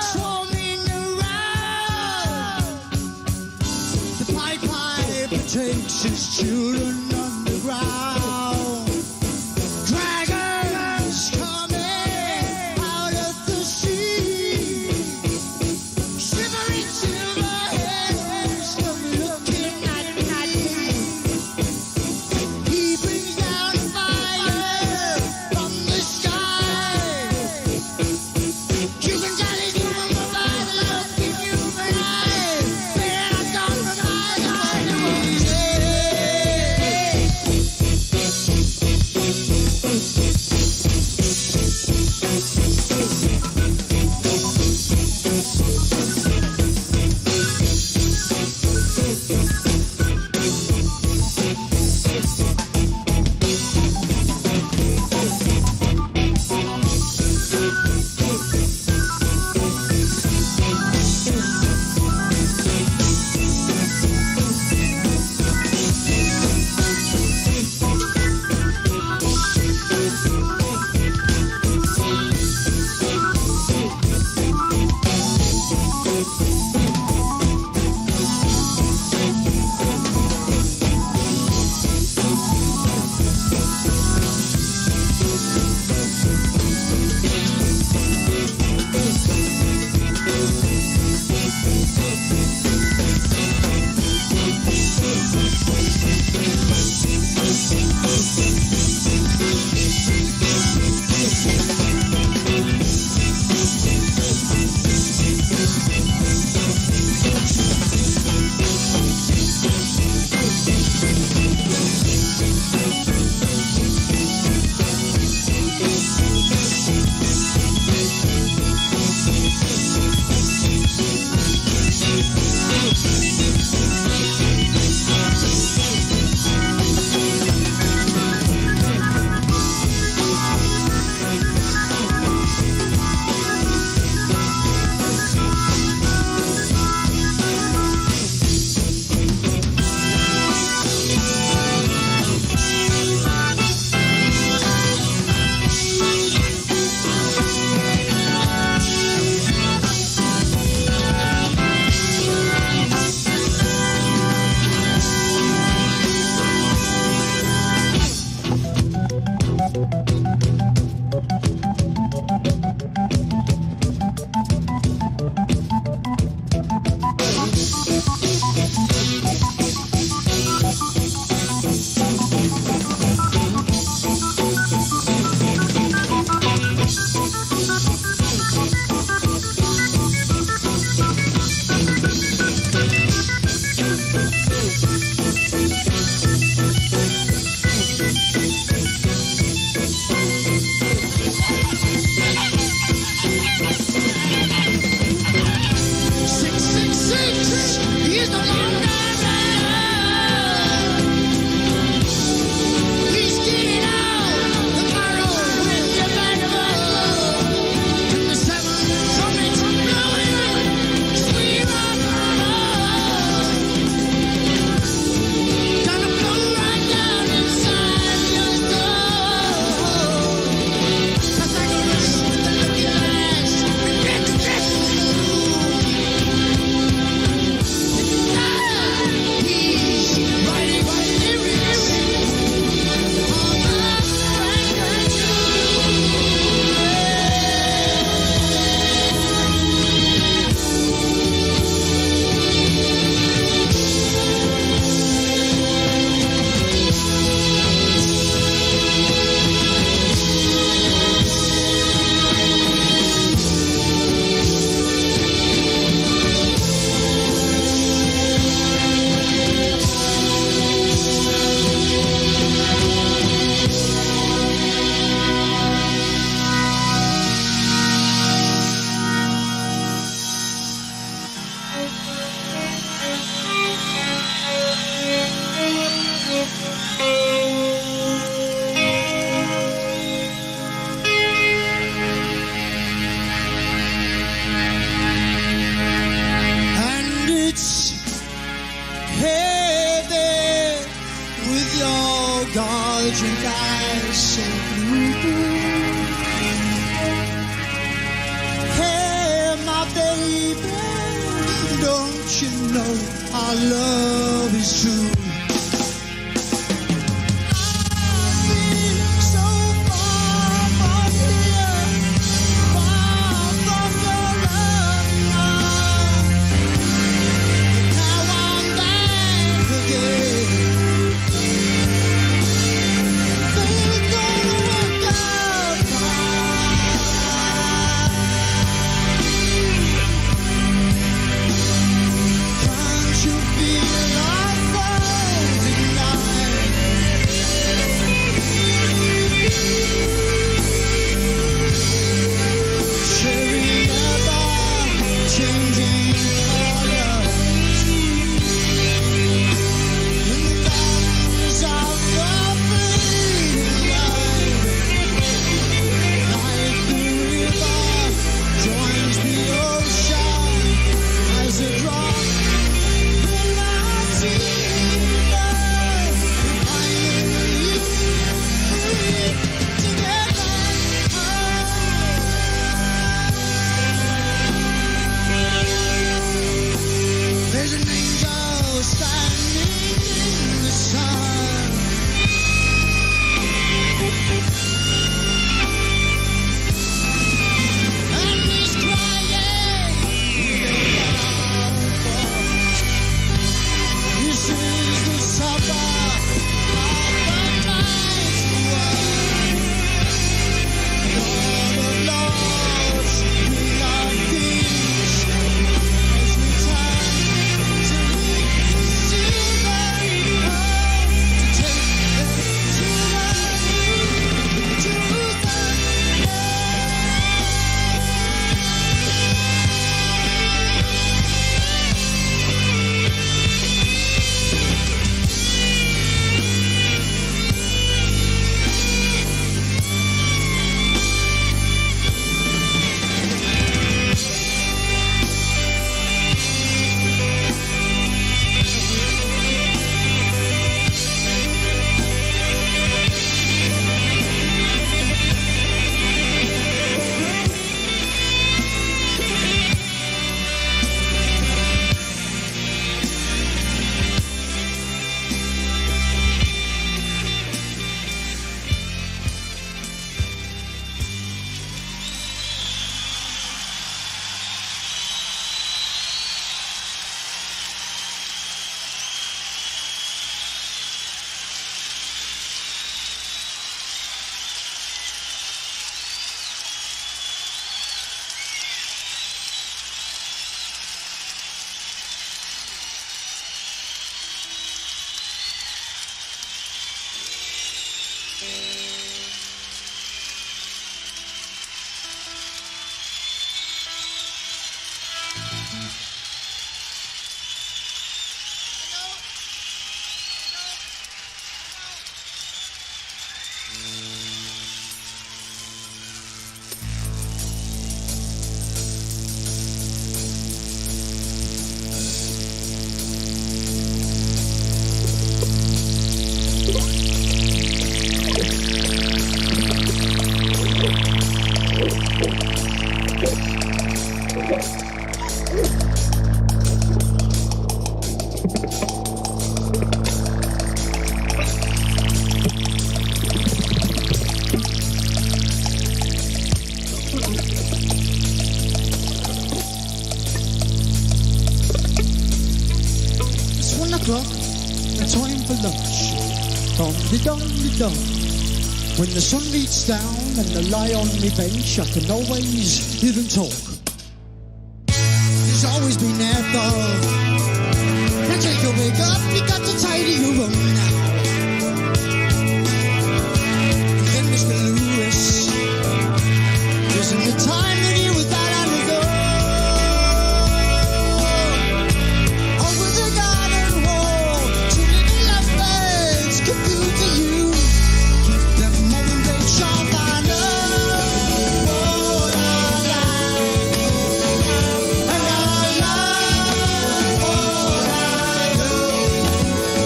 Speaker 2: swarming around, the Pied Piper takes his children underground. Dragons coming out of the sea, shivering silverheads come looking at me. He brings down fire from the sky. Cuban Johnny, Cuban Mobile, love in human eyes. Where I come from, I know. Guardian eyes so blue. Hey, my baby, don't you know our love is true? I've been so far from here, far from your love now. Now I'm back again. Dum-de-dum-de-dum. When the sun beats down and I lie on me bench, I can always hear them talk. He's always been there for. Now take your wig up, you got to tidy your room now. And then Mr. Lewis, isn't the time that he was that on his own? Over the garden wall, two little lovebirds could do to you. Keep them moment they sharp, I know what I like. And I love what I do.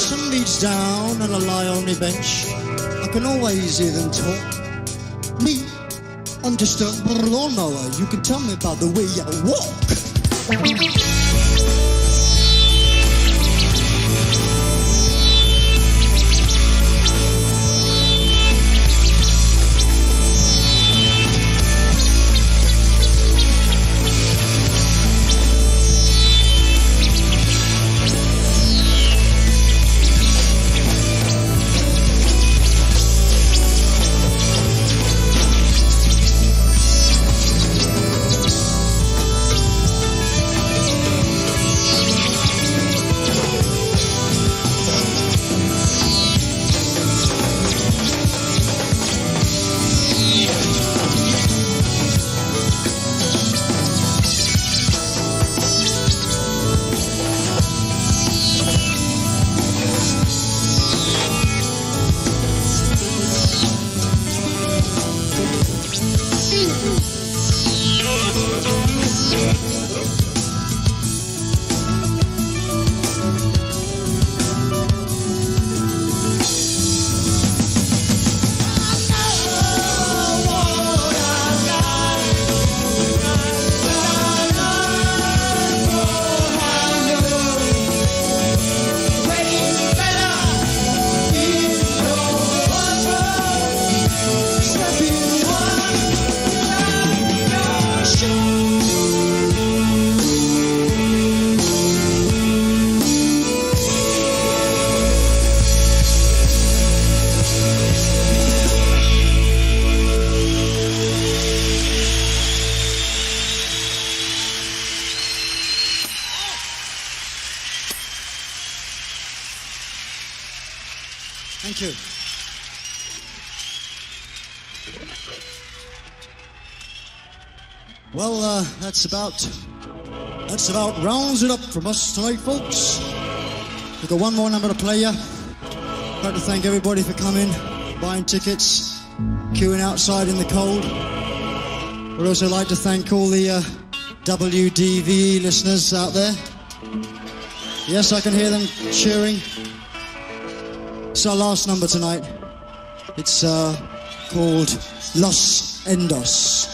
Speaker 1: sun beats down and I lie on my bench, I can always hear them talk. Me, I'm just a lawnmower. You can tell me about the way I walk. Thank you. Well, that's about rounds it up from us tonight, folks. We've got one more number to play you. I'd like to thank everybody for coming, buying tickets, queuing outside in the cold. We'd also like to thank all the WDVE listeners out there. Yes, I can hear them cheering. It's our last number tonight. It's called Los Endos.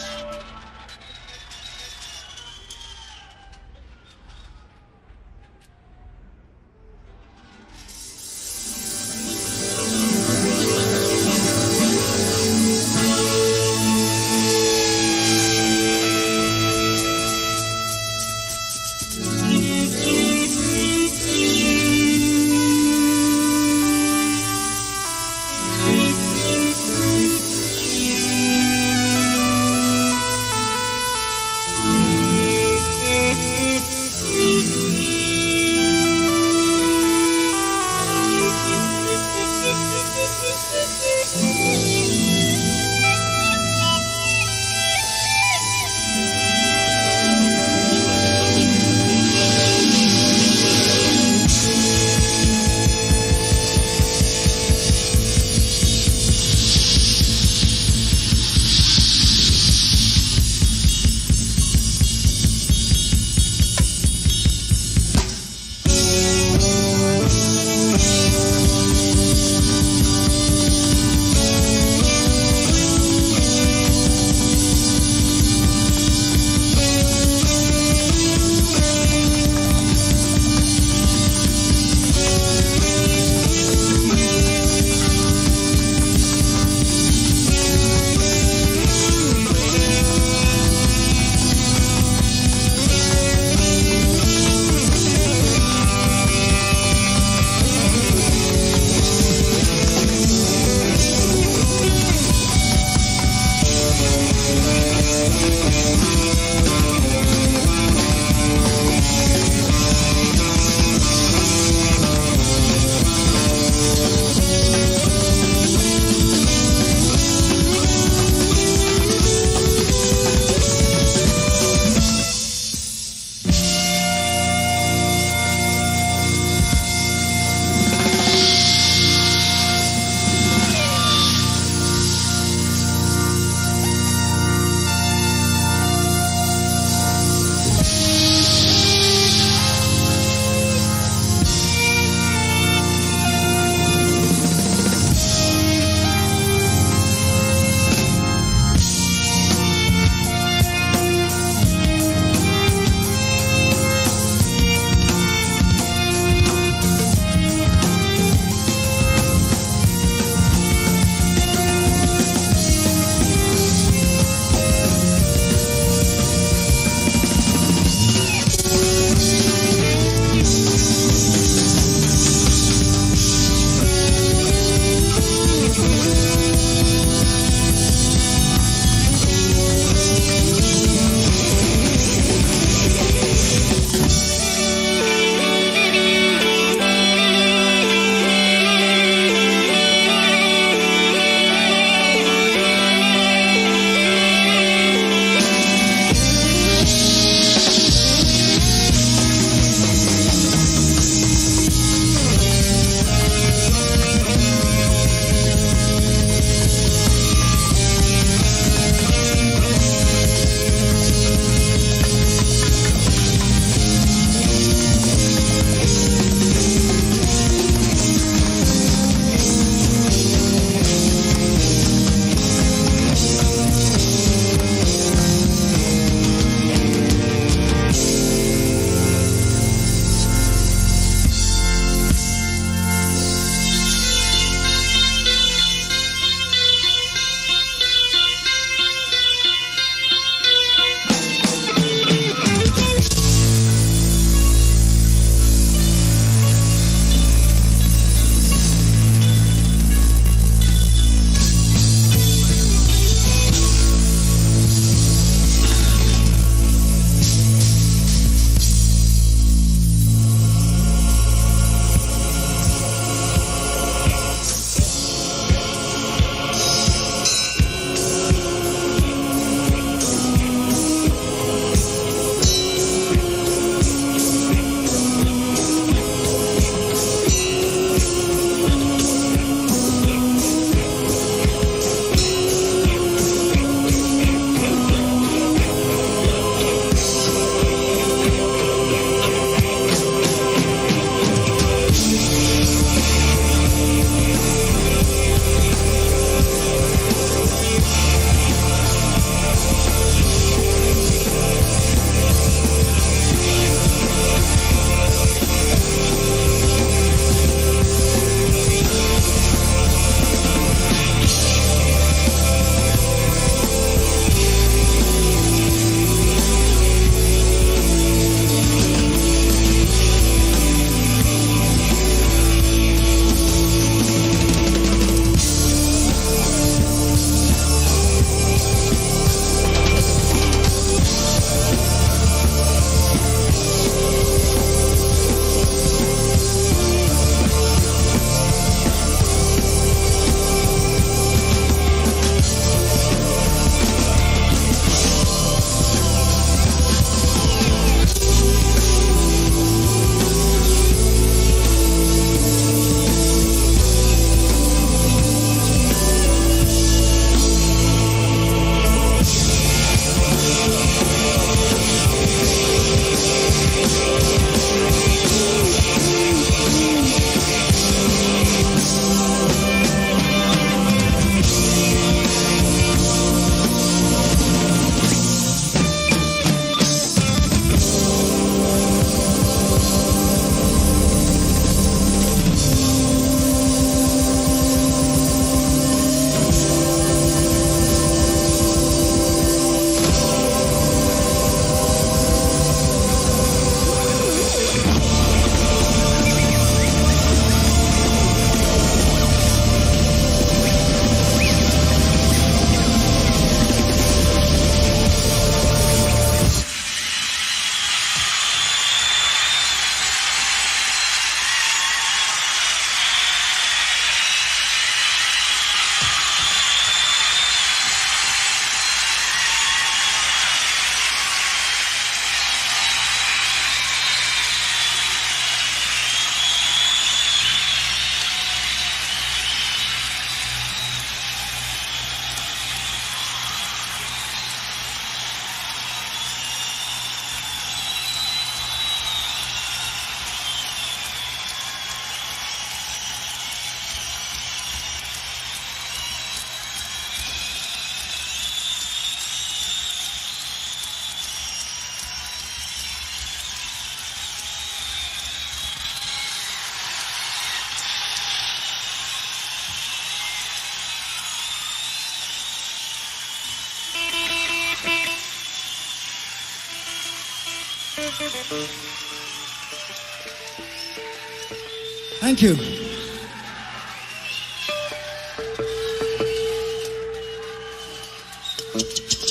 Speaker 1: Thank you.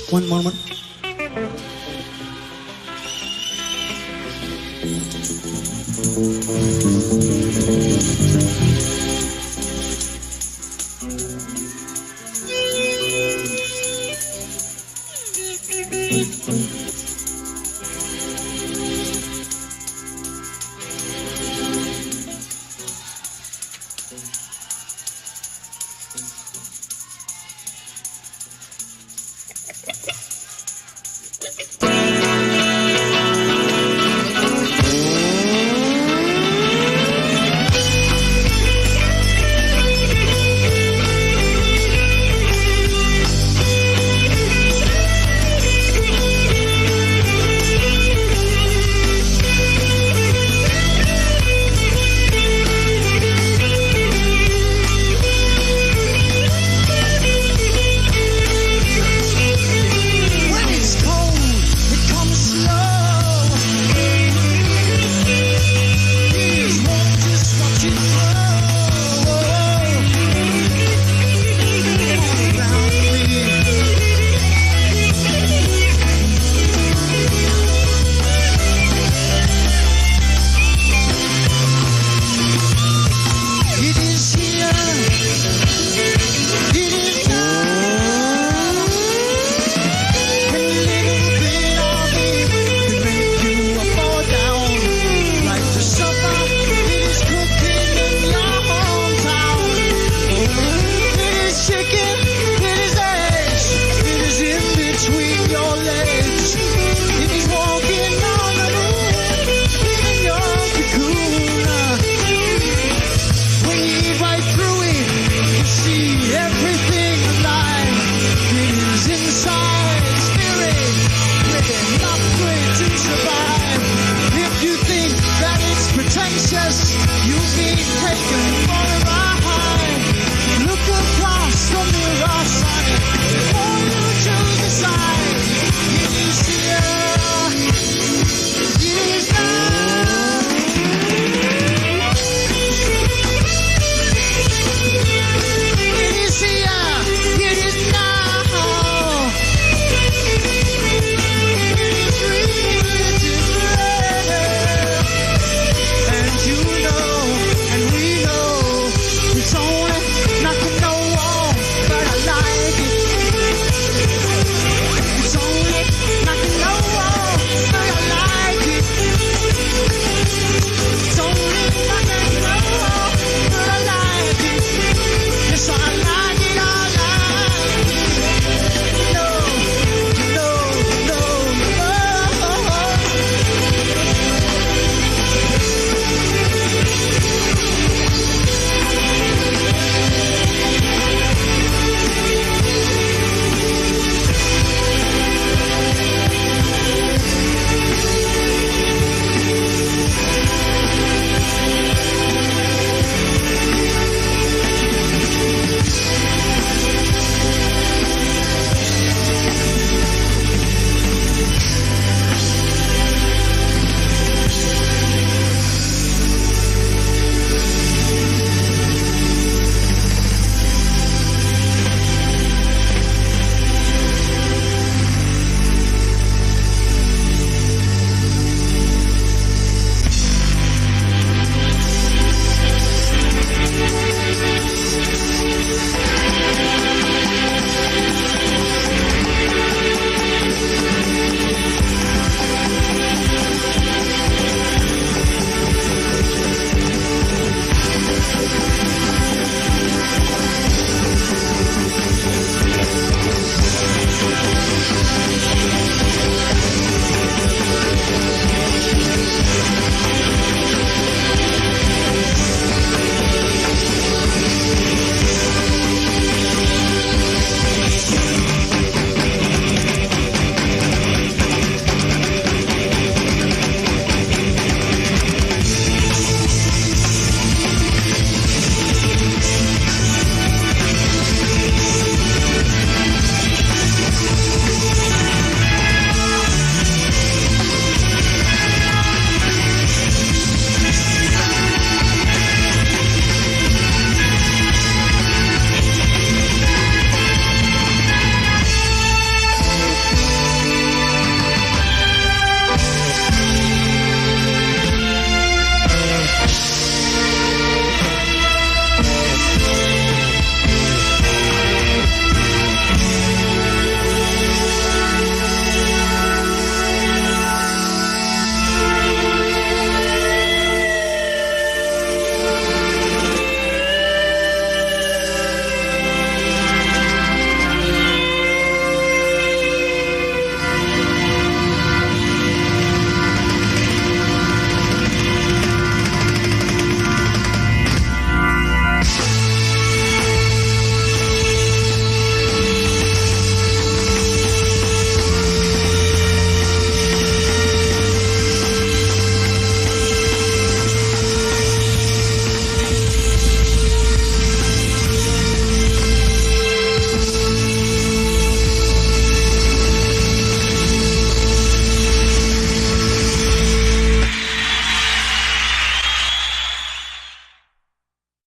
Speaker 1: One moment.